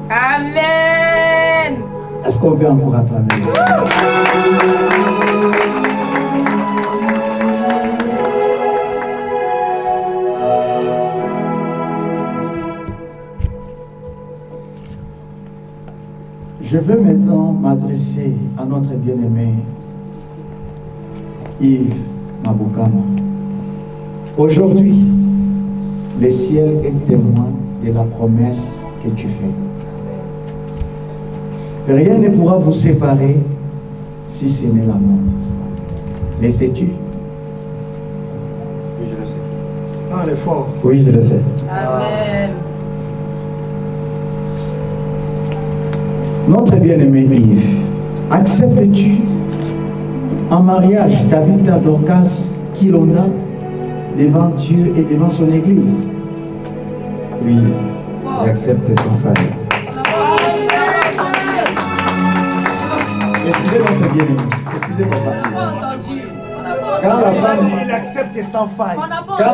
G: Amen.
F: Est-ce qu'on peut encore acclamer le Seigneur? Je veux maintenant m'adresser à notre bien-aimé Yves Mabukama. Aujourd'hui, le ciel est témoin de la promesse que tu fais. Rien ne pourra vous séparer si ce n'est la mort. Le sais-tu?
C: Oui, je le sais.
D: Ah, elle est fort.
F: Oui, je le sais.
G: Amen.
F: Notre bien-aimé Yves, acceptes-tu en mariage Tabitha Dorcas Kilonga devant Dieu et devant son Église?
G: Oui, j'accepte sans faille.
F: Excusez notre bien-aimé. Excusez mon papa. Quand la femme,
D: Il accepte sans faille.
F: quand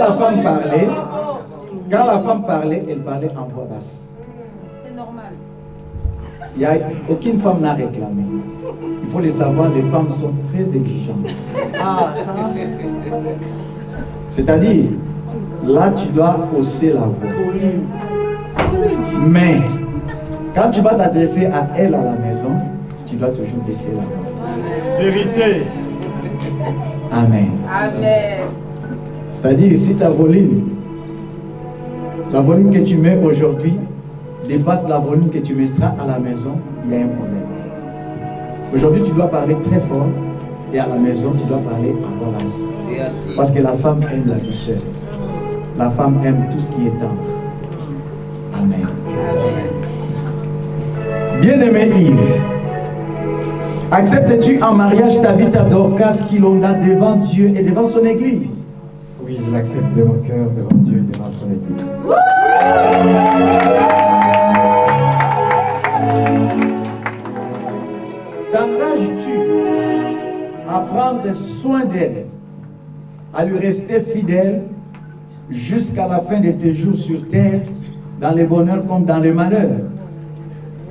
F: la femme parlait, elle parlait en voix basse.
E: C'est normal.
F: Aucune femme n'a réclamé. Il faut le savoir, les femmes sont très exigeantes.
D: Ah, ça.
F: C'est-à-dire, là, tu dois hausser la voix. Mais, quand tu vas t'adresser à elle à la maison, tu dois toujours baisser la voix.
D: Vérité.
F: Amen.
E: Amen.
F: C'est-à-dire, si ta volume, la volume que tu mets aujourd'hui, dépasse la volume que tu mettras à la maison, il y a un problème. Aujourd'hui, tu dois parler très fort et à la maison, tu dois parler en voix basse. Parce que la femme aime la douceur. La femme aime tout ce qui est tendre. Amen. Bien-aimé Yves, acceptes-tu en mariage Tabitha Dorcas Kilonda devant Dieu et devant son église?
G: Oui, je l'accepte de mon cœur devant Dieu et devant son église.
F: T'engages-tu à prendre soin d'elle, à lui rester fidèle jusqu'à la fin de tes jours sur terre, dans les bonheurs comme dans les malheurs?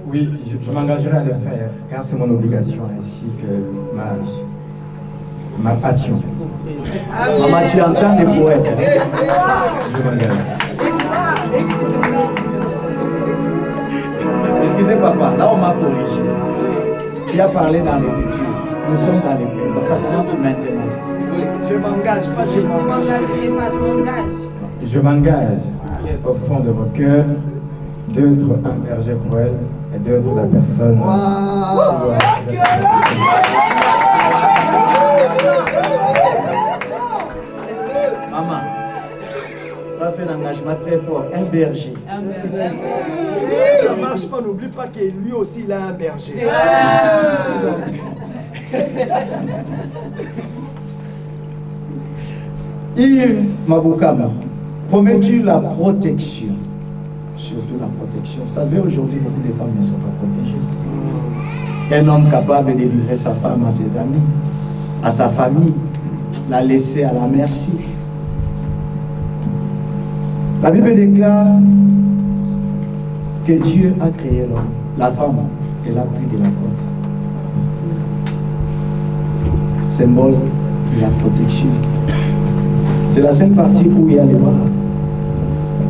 G: Oui, je m'engagerai à le faire, car c'est mon obligation ainsi que ma passion.
F: Maman, tu entends les poètes.
G: Je m'engage.
F: Excusez papa, là on m'a corrigé. Tu as parlé dans le futur. Nous sommes dans le présent. Ça commence maintenant.
D: Je m'engage, pas je m'engage.
G: Je m'engage au fond de mon cœur d'être un berger pour elle et d'être la personne.
F: Maman, ça c'est un engagement très fort. Un berger.
D: Ça ne marche pas, n'oublie pas que lui aussi il a un berger.
F: Yves Maboukama, promets-tu la protection? Surtout la protection. Vous savez, aujourd'hui, beaucoup de femmes ne sont pas protégées. Un homme capable de livrer sa femme à ses amis, à sa famille, la laisser à la merci. La Bible déclare que Dieu a créé l'homme. La femme, elle a pris de la côte. Symbole de la protection. C'est la seule partie où il y a les bras.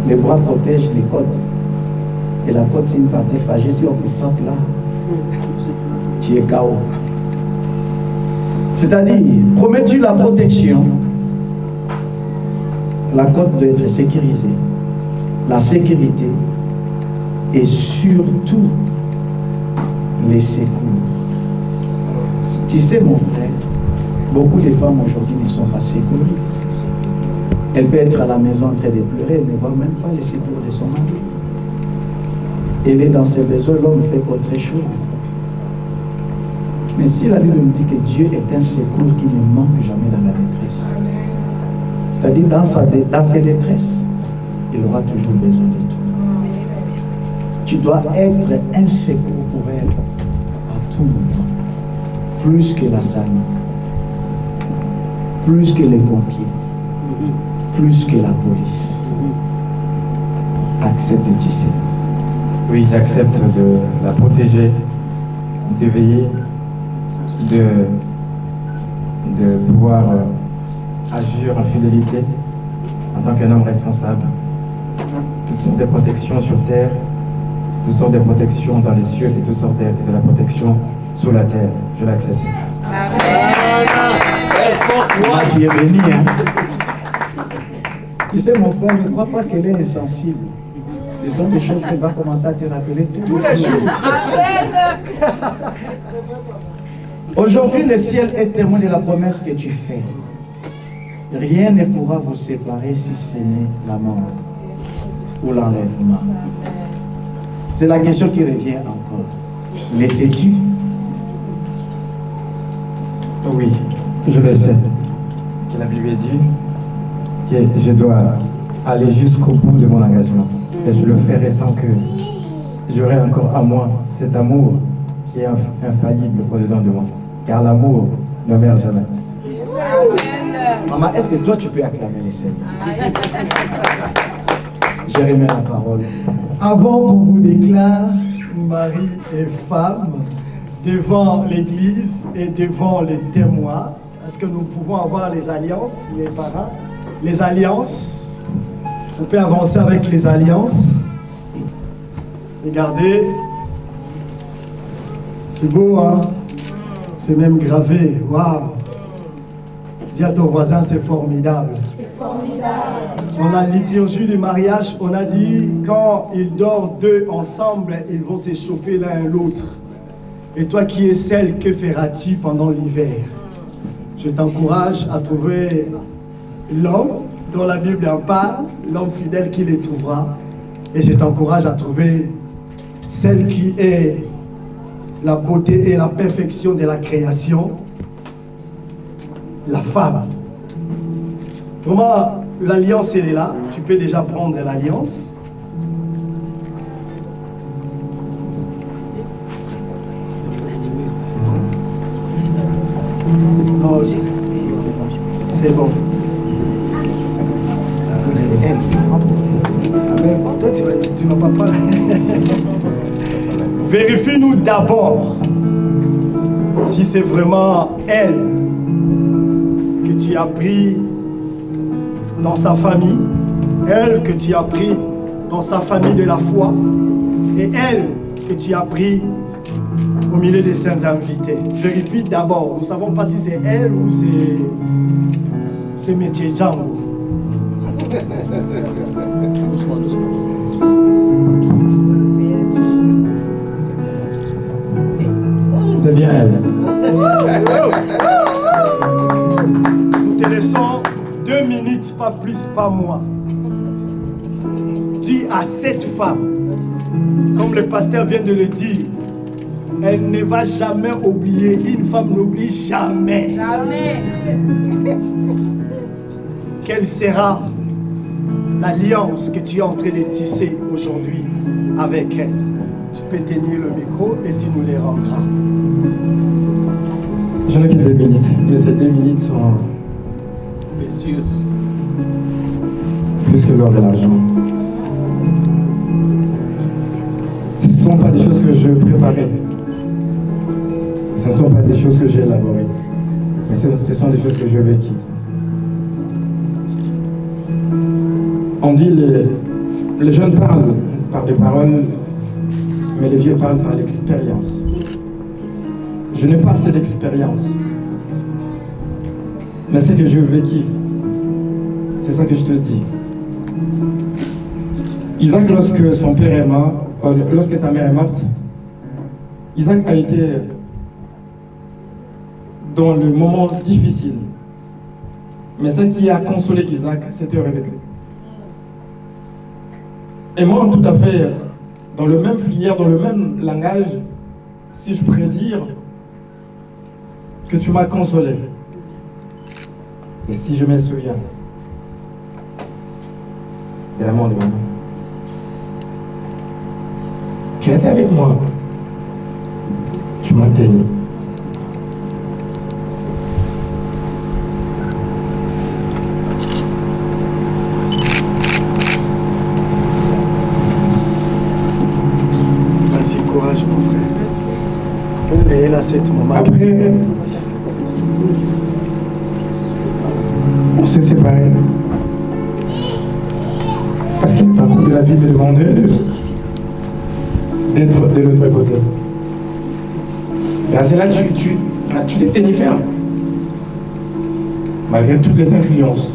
F: Les bras protègent les côtes. Et la côte, c'est une partie fragile. Si on te frappe là, tu es KO. C'est-à-dire, promets-tu la protection? La côte doit être sécurisée. La sécurité et surtout les secours. Tu sais, mon frère, beaucoup de femmes aujourd'hui ne sont pas sécurisées. Elle peut être à la maison en train de pleurer, elle ne voit même pas les secours de son mari. Elle est dans ses besoins, l'homme fait autre chose. Mais si la Bible nous dit que Dieu est un secours qui ne manque jamais dans la détresse, c'est-à-dire dans ses détresses, il aura toujours besoin de toi. Tu dois être un secours pour elle à tout moment, plus que la salle, plus que les pompiers, plus que la police. Accepte-tu ça?
G: Oui, j'accepte de la protéger, de veiller, de pouvoir agir en fidélité en tant qu'un homme responsable. Toutes sortes de protections sur terre, toutes sortes de protections dans les cieux et toutes sortes de la protection sur la terre. Je l'accepte.
F: Moi, tu es béni, hein? Tu sais, mon frère, je ne crois pas qu'elle est insensible. Ce sont des choses qu'elle va commencer à te rappeler tous les jours. Aujourd'hui, le ciel est témoin de la promesse que tu fais. Rien ne pourra vous séparer si ce n'est la mort ou l'enlèvement. C'est la question qui revient encore. Le sais-tu?
G: Oui, je le sais. Que la Bible dit que je dois aller jusqu'au bout de mon engagement. Et je le ferai tant que j'aurai encore à moi cet amour qui est infaillible au-dedans de moi. Car l'amour ne meurt jamais.
F: Maman, est-ce que toi tu peux acclamer les Seigneurs? Je remets la parole.
D: Avant qu'on vous déclare mari et femme devant l'église et devant les témoins, est-ce que nous pouvons avoir les alliances, les parents? Les alliances, on peut avancer avec les alliances. Regardez, c'est beau, hein? C'est même gravé, waouh! Dis à ton voisin, c'est formidable. C'est formidable. Dans la liturgie du mariage, on a dit, quand ils dorment deux ensemble, ils vont s'échauffer l'un l'autre. Et toi qui es celle, que feras-tu pendant l'hiver? Je t'encourage à trouver l'homme dont la Bible en parle, l'homme fidèle qui les trouvera. Et je t'encourage à trouver celle qui est la beauté et la perfection de la création, la femme. Vraiment, l'alliance, elle est là. Tu peux déjà prendre l'alliance. Non, c'est bon. C'est elle. Toi, tu vas pas parler. Vérifie-nous d'abord si c'est vraiment elle que tu as pris dans sa famille, elle que tu as pris dans sa famille de la foi, et elle que tu as pris au milieu des saints invités. Vérifie d'abord. Nous ne savons pas si c'est elle ou c'est métier Django.
F: Doucement, doucement.
G: C'est bien elle.
D: Nous te laissons 2 minutes, pas plus, pas moins. Dis à cette femme, comme le pasteur vient de le dire, elle ne va jamais oublier. Une femme n'oublie jamais.
E: Jamais.
D: Quelle sera l'alliance que tu es en train de tisser aujourd'hui avec elle? Tu peux tenir le micro et tu nous les rendras.
G: Je n'ai que 2 minutes, mais ces 2 minutes sont
B: précieuses.
G: plus que l'or de l'argent. Ce ne sont pas des choses que je préparais. Ce ne sont pas des choses que j'ai élaborées. Mais ce sont des choses que je vécu. On dit les jeunes parlent par des paroles, mais les vieux parlent par l'expérience. Je n'ai pas assez d'expérience. Mais c'est que je vécu. C'est ça que je te dis. Isaac, lorsque son père est mort, lorsque sa mère est morte, Isaac a été dans le moment difficile. Mais ce qui a consolé Isaac, c'était Rebecca. Et moi, tout à fait, dans le même filière, dans le même langage, si je pourrais dire que tu m'as consolé. Et si je me souviens de la mort de maman, tu étais avec moi, tu m'as tenu.
D: Vas-y, courage, mon frère. Et là, cette maman.
G: Après, on s'est séparés. Parce qu'il parcourt de la vie de devant d'eux d'être de l'autre côté. Là, c'est là que tu t'es tenu ferme. Malgré toutes les influences.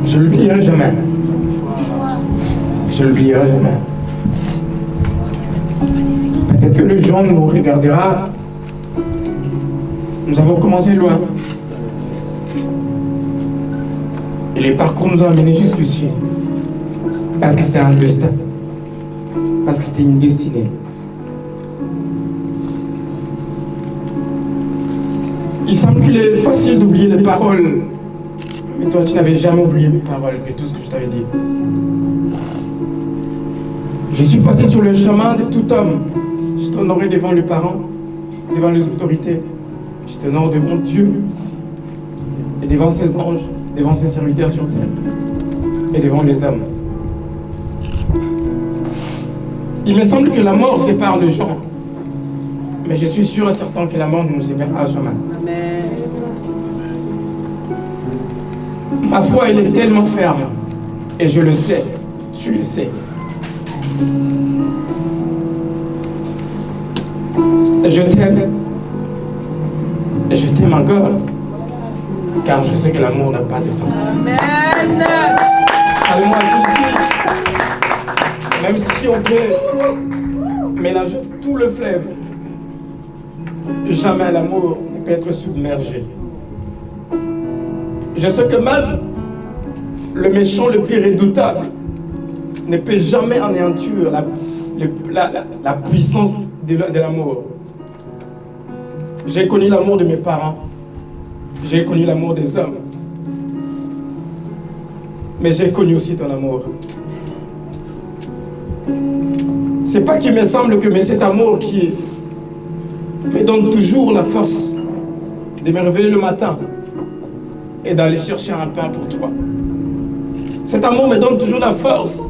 G: Je ne l'oublierai jamais. Je ne l'oublierai jamais. Peut-être que le gens nous regardera. Nous avons commencé loin. Et les parcours nous ont amenés jusqu'ici. Parce que c'était un destin. Parce que c'était une destinée. Il semble qu'il est facile d'oublier les paroles
H: Mais toi, tu n'avais jamais oublié mes paroles et tout ce que je t'avais dit. Je suis passé sur le chemin de tout homme. Je t'honorais devant les parents, devant les autorités. Je t'honore devant Dieu et devant ses anges, devant ses serviteurs sur terre et devant les hommes. Il me semble que la mort sépare les gens, mais je suis sûr et certain que la mort ne nous séparera jamais.
E: Amen.
H: Ma foi, elle est tellement ferme, et je le sais, tu le sais. Je t'aime, et je t'aime encore, car je sais que l'amour n'a pas de fin.
E: Amen.
H: Avec moi, même si on peut mélanger tout le fleuve, jamais l'amour ne peut être submergé. Je sais que même le méchant le plus redoutable ne peut jamais anéantir la puissance de l'amour. J'ai connu l'amour de mes parents, j'ai connu l'amour des hommes, mais j'ai connu aussi ton amour. C'est pas qu'il me semble que cet amour qui me donne toujours la force de me réveiller le matin et d'aller chercher un pain pour toi. Cet amour me donne toujours la force,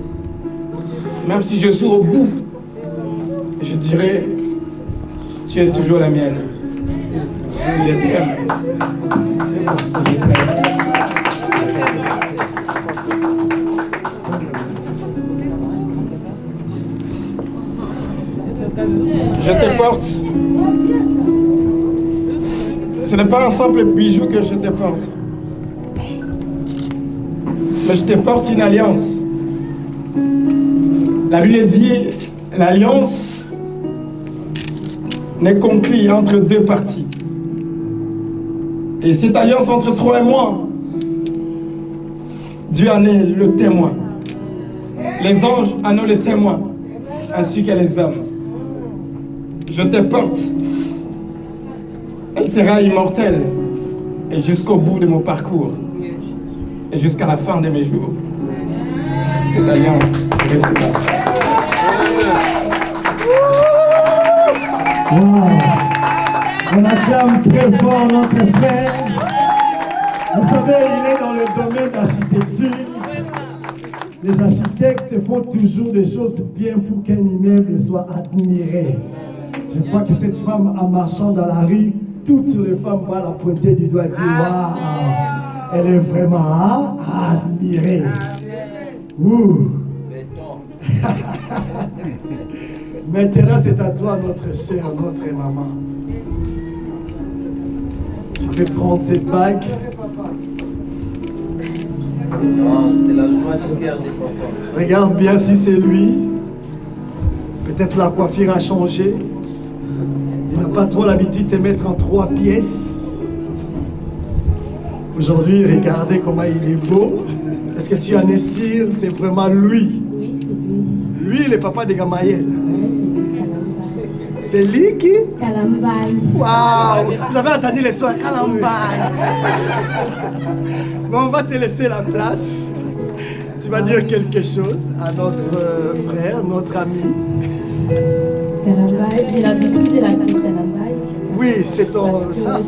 H: même si je suis au bout, je dirais, tu es toujours la mienne. J'espère. Je te porte. Ce n'est pas un simple bijou que je te porte. Mais je te porte une alliance. La Bible dit, l'alliance n'est conclue entre deux parties. Et cette alliance entre toi et moi, Dieu en est le témoin. Les anges en ont le témoin, ainsi que les hommes. Je te porte. Elle sera immortelle. Et jusqu'au bout de mon parcours. Et jusqu'à la fin de mes jours. Cette alliance restera.
D: Wow. On acclame très fort notre frère. Vous savez, il est dans le domaine d'architecture. Les architectes font toujours des choses bien pour qu'un immeuble soit admiré. Je crois que cette femme, en marchant dans la rue, toutes les femmes vont la pointer du doigt et dire waouh, elle est vraiment à admirer. Ouh. Maintenant, c'est à toi, notre soeur, notre maman. Tu peux prendre cette bague.
F: C'est la joie du cœur des papas.
D: Regarde bien si c'est lui. Peut-être la coiffure a changé. Il n'a pas trop l'habitude de te mettre en 3 pièces. Aujourd'hui, regardez comment il est beau. Est-ce que tu en es sûr? C'est vraiment lui.
I: Oui, c'est lui.
D: Lui, le papa de Gamaël. C'est lui qui?
I: Kalambaï.
D: Waouh! Vous avez entendu les soins Kalambaï. Bon, on va te laisser la place. Tu vas dire quelque chose à notre frère, notre ami.
I: Kalambaï, j'ai l'habitude de l'appeler Kalambaï.
D: Oui, c'est ton... ça.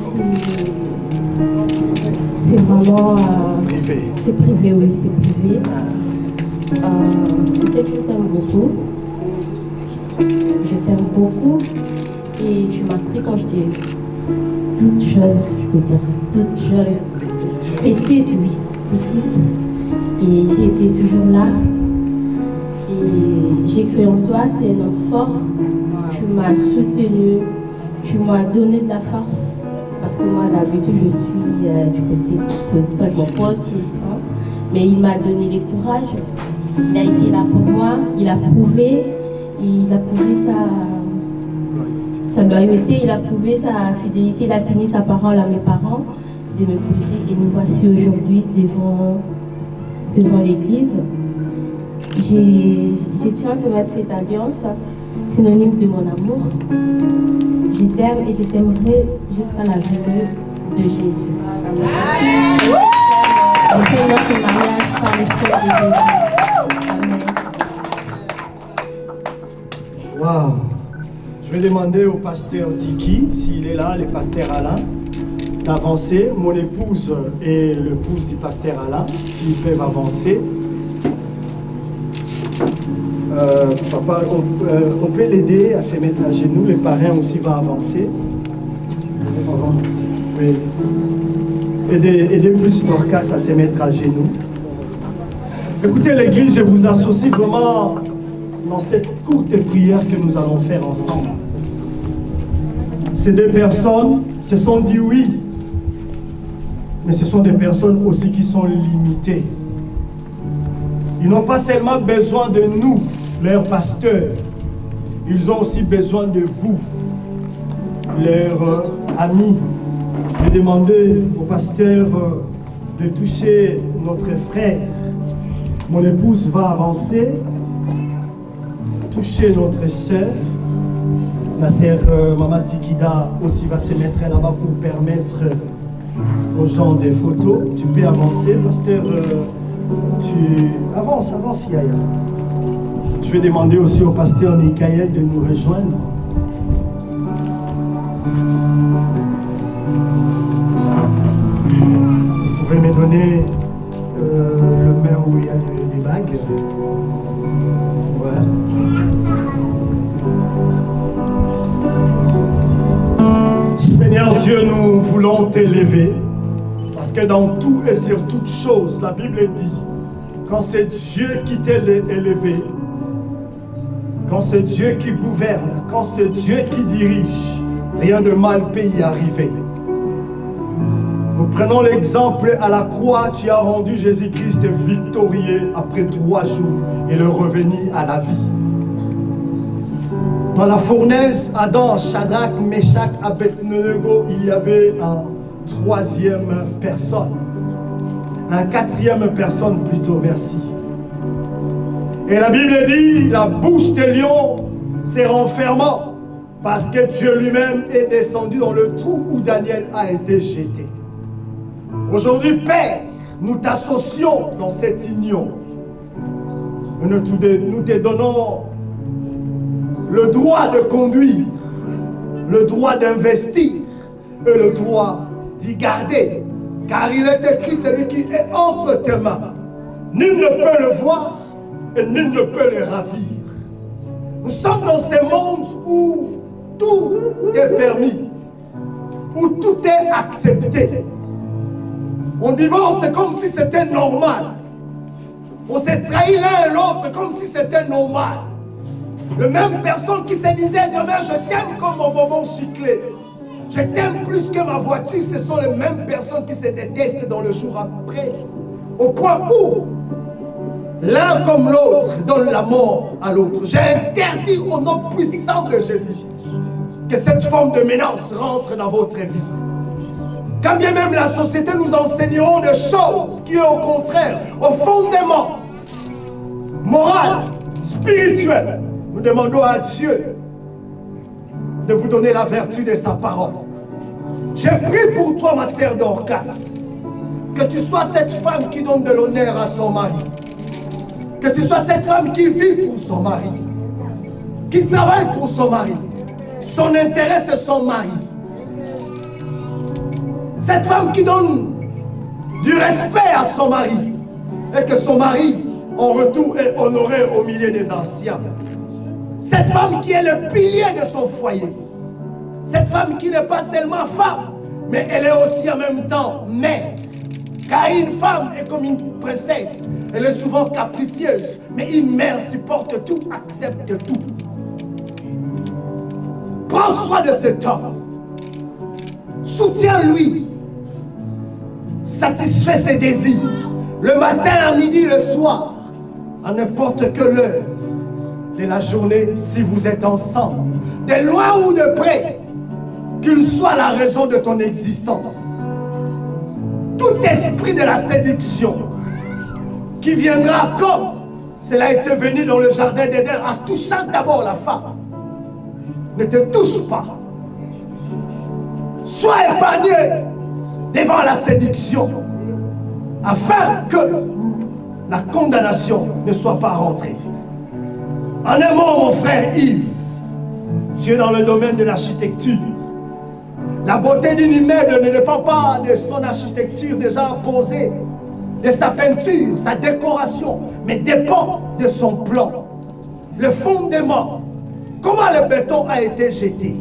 I: C'est vraiment...
D: privé.
I: C'est privé, oui, c'est privé. Je sais que je t'aime beaucoup. Je t'aime beaucoup. Et tu m'as pris quand j'étais toute jeune, je peux dire, toute jeune. Petite. Petite, oui, petite. Et j'ai été toujours là. Et j'ai cru en toi, tu es un homme fort. Tu m'as soutenu, tu m'as donné de la force. Parce que moi, d'habitude, je suis du côté de mon poste. Mais il m'a donné le courage. Il a été là pour moi. Il a prouvé sa loyauté, il a prouvé sa fidélité, il a tenu sa parole à mes parents de m'épouser. Et nous voici aujourd'hui devant l'église. Je tiens à te mettre cette alliance, synonyme de mon amour. Je t'aime et je t'aimerai jusqu'à la venue de Jésus. c'est notre mariage par le sang de Jésus. Amen.
D: Waouh! Je vais demander au pasteur Diki, s'il est là, le pasteur Alain, d'avancer. Mon épouse et l'épouse du pasteur Alain, s'ils peuvent avancer. Papa, on peut l'aider à se mettre à genoux. Le parrain aussi va avancer. Oui. Aider plus Dorcas à se mettre à genoux. Écoutez l'église, je vous associe vraiment dans cette courte prière que nous allons faire ensemble. Ces deux personnes se sont dit oui, mais ce sont des personnes aussi qui sont limitées. Ils n'ont pas seulement besoin de nous, leurs pasteurs, ils ont aussi besoin de vous, leurs amis. Je vais demander au pasteur de toucher notre frère. Mon épouse va avancer, toucher notre sœur. La sœur Maman Tikida aussi va se mettre là-bas pour permettre aux gens des photos. Tu peux avancer, pasteur. Tu avance, Yaya. Je vais demander aussi au pasteur Mikaël de nous rejoindre. Vous pouvez me donner le main où il y a des bagues. Voilà. Seigneur Dieu, nous voulons t'élever. Parce que dans tout et sur toute chose, la Bible dit, quand c'est Dieu qui t'a élevé, quand c'est Dieu qui gouverne, quand c'est Dieu qui dirige, rien de mal peut y arriver. Nous prenons l'exemple à la croix, tu as rendu Jésus-Christ victorieux après 3 jours et le revenu à la vie. Dans la fournaise, Adam, Shadrach, Meshach, Abednego, il y avait un 3e personne. Un 4e personne plutôt, merci. Et la Bible dit, la bouche des lions s'est renfermant parce que Dieu lui-même est descendu dans le trou où Daniel a été jeté. Aujourd'hui, Père, nous t'associons dans cette union. Nous te donnons le droit de conduire, le droit d'investir et le droit d'y garder. Car il est écrit, celui qui est entre tes mains. Nul ne peut le voir et nul ne peut le ravir. Nous sommes dans ce monde où tout est permis, où tout est accepté. On divorce comme si c'était normal. On s'est trahi l'un et l'autre comme si c'était normal. La même personne qui se disait demain je t'aime comme mon bonbon chiclé, je t'aime plus que ma voiture, ce sont les mêmes personnes qui se détestent dans le jour après. Au point où l'un comme l'autre donne la mort à l'autre. J'ai interdit au nom puissant de Jésus que cette forme de menace rentre dans votre vie. Quand bien même la société nous enseignera des choses qui est au contraire, au fondement moral, spirituel, nous demandons à Dieu de vous donner la vertu de sa parole. J'ai prié pour toi, ma sœur Dorcas, que tu sois cette femme qui donne de l'honneur à son mari, que tu sois cette femme qui vit pour son mari, qui travaille pour son mari. Son intérêt, c'est son mari. Cette femme qui donne du respect à son mari et que son mari, en retour, est honoré au milieu des anciens. Cette femme qui est le pilier de son foyer. Cette femme qui n'est pas seulement femme, mais elle est aussi en même temps mère. Car une femme est comme une princesse. Elle est souvent capricieuse, mais une mère supporte tout, accepte tout. Prends soin de cet homme. Soutiens-lui. Satisfais ses désirs. Le matin, à midi, le soir. À n'importe quelle heure de la journée, si vous êtes ensemble. De loin ou de près. Qu'il soit la raison de ton existence. Tout esprit de la séduction qui viendra comme cela était venu dans le jardin d'Éden en touchant d'abord la femme. Ne te touche pas. Sois épargné devant la séduction. afin que la condamnation ne soit pas rentrée. En un mot, mon frère Yves, tu es dans le domaine de l'architecture. La beauté d'un immeuble ne dépend pas de son architecture déjà posée, de sa peinture, sa décoration, mais dépend de son plan. Le fondement, comment le béton a été jeté.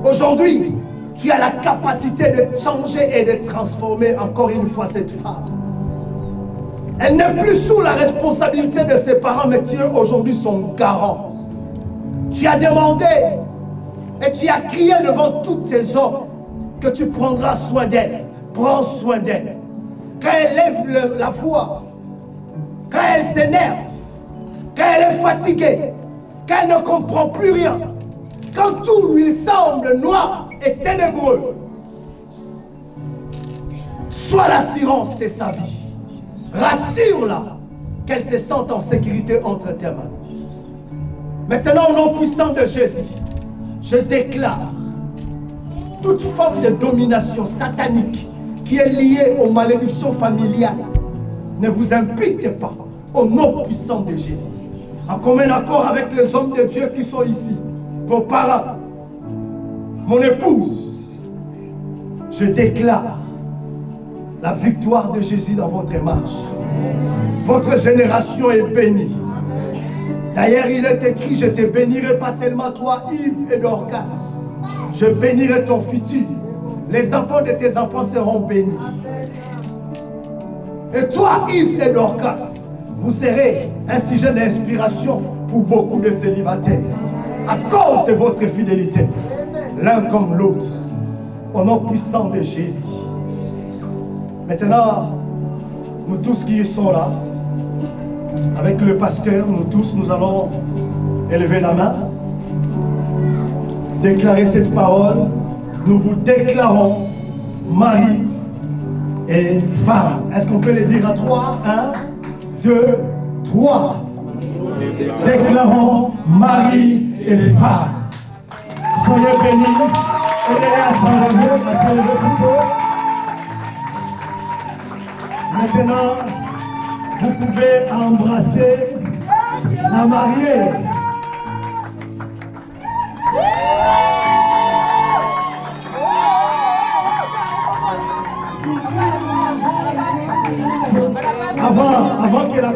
D: Aujourd'hui, tu as la capacité de changer et de transformer encore une fois cette femme. Elle n'est plus sous la responsabilité de ses parents, mais tu es aujourd'hui son garant. Tu as demandé et tu as crié devant tous tes hommes que tu prendras soin d'elle. Prends soin d'elle. Quand elle lève la voix, quand elle s'énerve, quand elle est fatiguée, quand elle ne comprend plus rien, quand tout lui semble noir et ténébreux, sois l'assurance de sa vie. Rassure-la qu'elle se sente en sécurité entre tes mains. Maintenant, au nom puissant de Jésus, je déclare toute forme de domination satanique qui est liée aux malédictions familiales ne vous imputez pas au nom puissant de Jésus. En commun accord avec les hommes de Dieu qui sont ici, vos parents, mon épouse, je déclare la victoire de Jésus dans votre marche. Votre génération est bénie. D'ailleurs, il est écrit, je te bénirai pas seulement toi, Yves et Dorcas. Je bénirai ton futur. Les enfants de tes enfants seront bénis. Et toi, Yves et Dorcas, vous serez un sujet d'inspiration pour beaucoup de célibataires. À cause de votre fidélité, l'un comme l'autre, au nom puissant de Jésus. Maintenant, nous tous qui sont là, avec le pasteur, nous tous, nous allons élever la main, déclarer cette parole. Nous vous déclarons mari et femme. Est-ce qu'on peut les dire à trois? 1, 2, 3. Déclarons mari et femme. Soyez bénis. Aidez-les à s'enlever plutôt. Maintenant, vous pouvez embrasser la mariée. Avant que la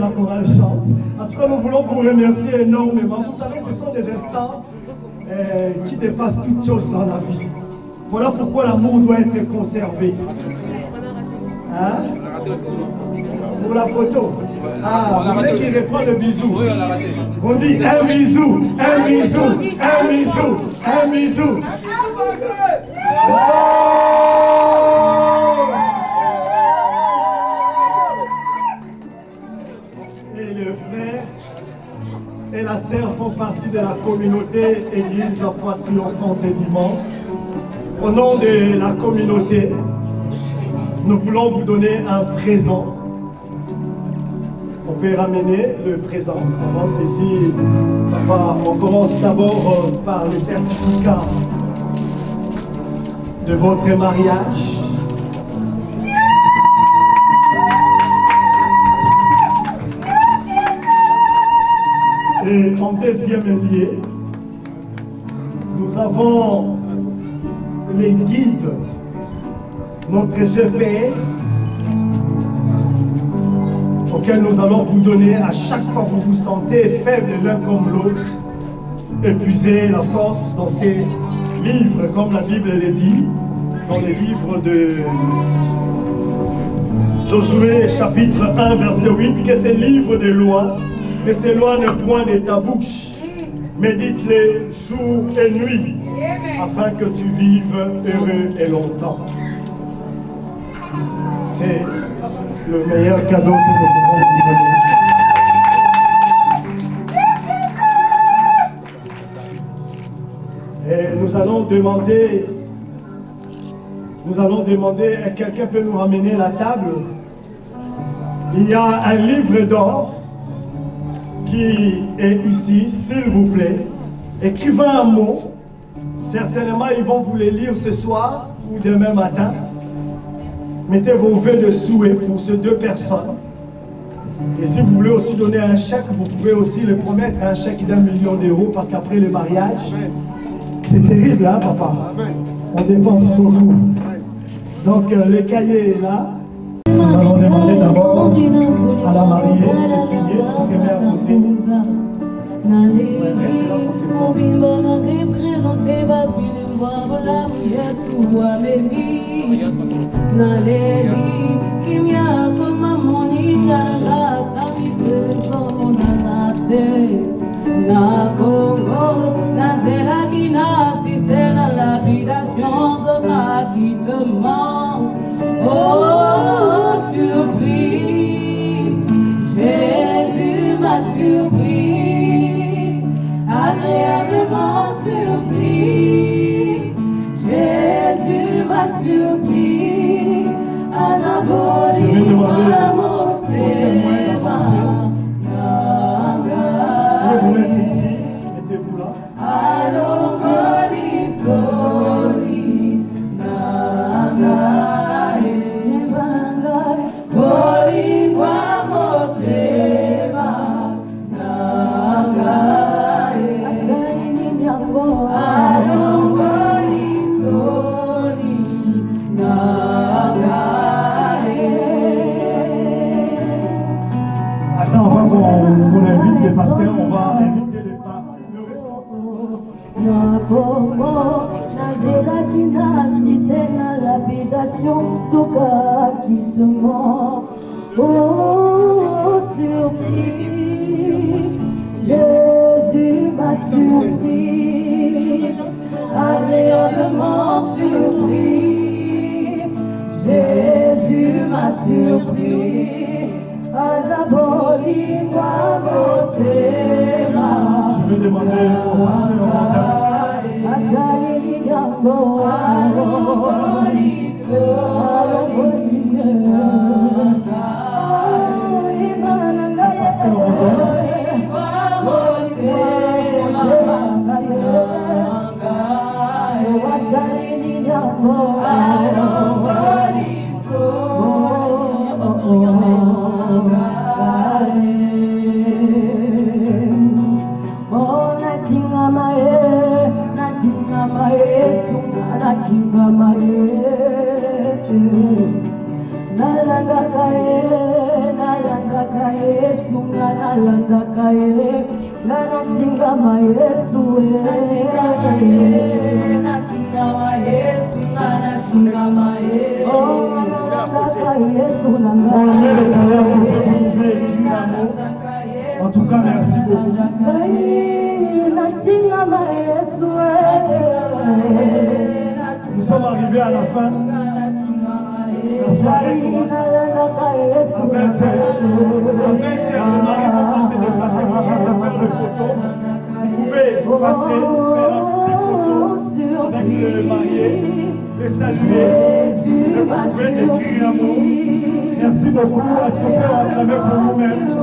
D: chorale chante, en tout cas nous voulons vous remercier énormément. Vous savez, ce sont des instants qui dépassent toutes choses dans la vie. Voilà pourquoi l'amour doit être conservé. Hein? Pour la photo. Ah, vous voulez qu'il reprenne le bisou? On dit un bisou, un bisou, un bisou, un bisou. Et le frère et la sœur font partie de la communauté Église La Foi Triomphante Dimanche. Au nom de la communauté, nous voulons vous donner un présent. On peut ramener le présent. On commence ici. On commence d'abord par le certificat de votre mariage. Et en deuxième lieu, nous avons les guides, notre GPS, auquel nous allons vous donner à chaque fois que vous vous sentez faibles l'un comme l'autre. Épuisez la force dans ces livres, comme la Bible le dit, dans les livres de Josué, chapitre 1, verset 8, que ces livres de lois ne s'éloignent point de ta bouche. Médite-les jour et nuit, afin que tu vives heureux et longtemps. C'est le meilleur cadeau que nous pouvons vous donner. Et nous allons demander, quelqu'un peut nous ramener la table. Il y a un livre d'or qui est ici, s'il vous plaît. Écrivez un mot. Certainement, ils vont vous les lire ce soir ou demain matin. Mettez vos vœux de souhait pour ces deux personnes. Et si vous voulez aussi donner un chèque, vous pouvez aussi le promettre un chèque d'1 million d'euros parce qu'après le mariage, c'est terrible, hein, papa? On dépense beaucoup. Donc, le cahier est là. Nous allons demander d'abord à la mariée de signer. Tout est mis à côté. Restez là pour
A: Oh, surpris, Jésus m'a surpris, agréablement surpris, Jésus m'a surpris,
D: Je vais demander au témoin d'avancer. Vous voulez être ici, mettez-vous là. Attends, avant qu'on invite les pasteurs, on va inviter le responsable.
A: Oh, surpris, Jésus m'a surpris, agréablement surpris, Jésus m'a surpris, azaboli kwa motema.
D: Je vais demander au pasteur
A: Azali yango aloboliso
D: En tout cas, merci beaucoup. Nous sommes arrivés à la fin. La soirée commence à 20h. À 20h, le mari va passer déplacer pour juste faire une photo. Vous pouvez passer, faire une petite photo avec le marié, le saluer, vous pouvez écrire un mot. Merci beaucoup. Est-ce qu'on peut acclamer pour nous-mêmes?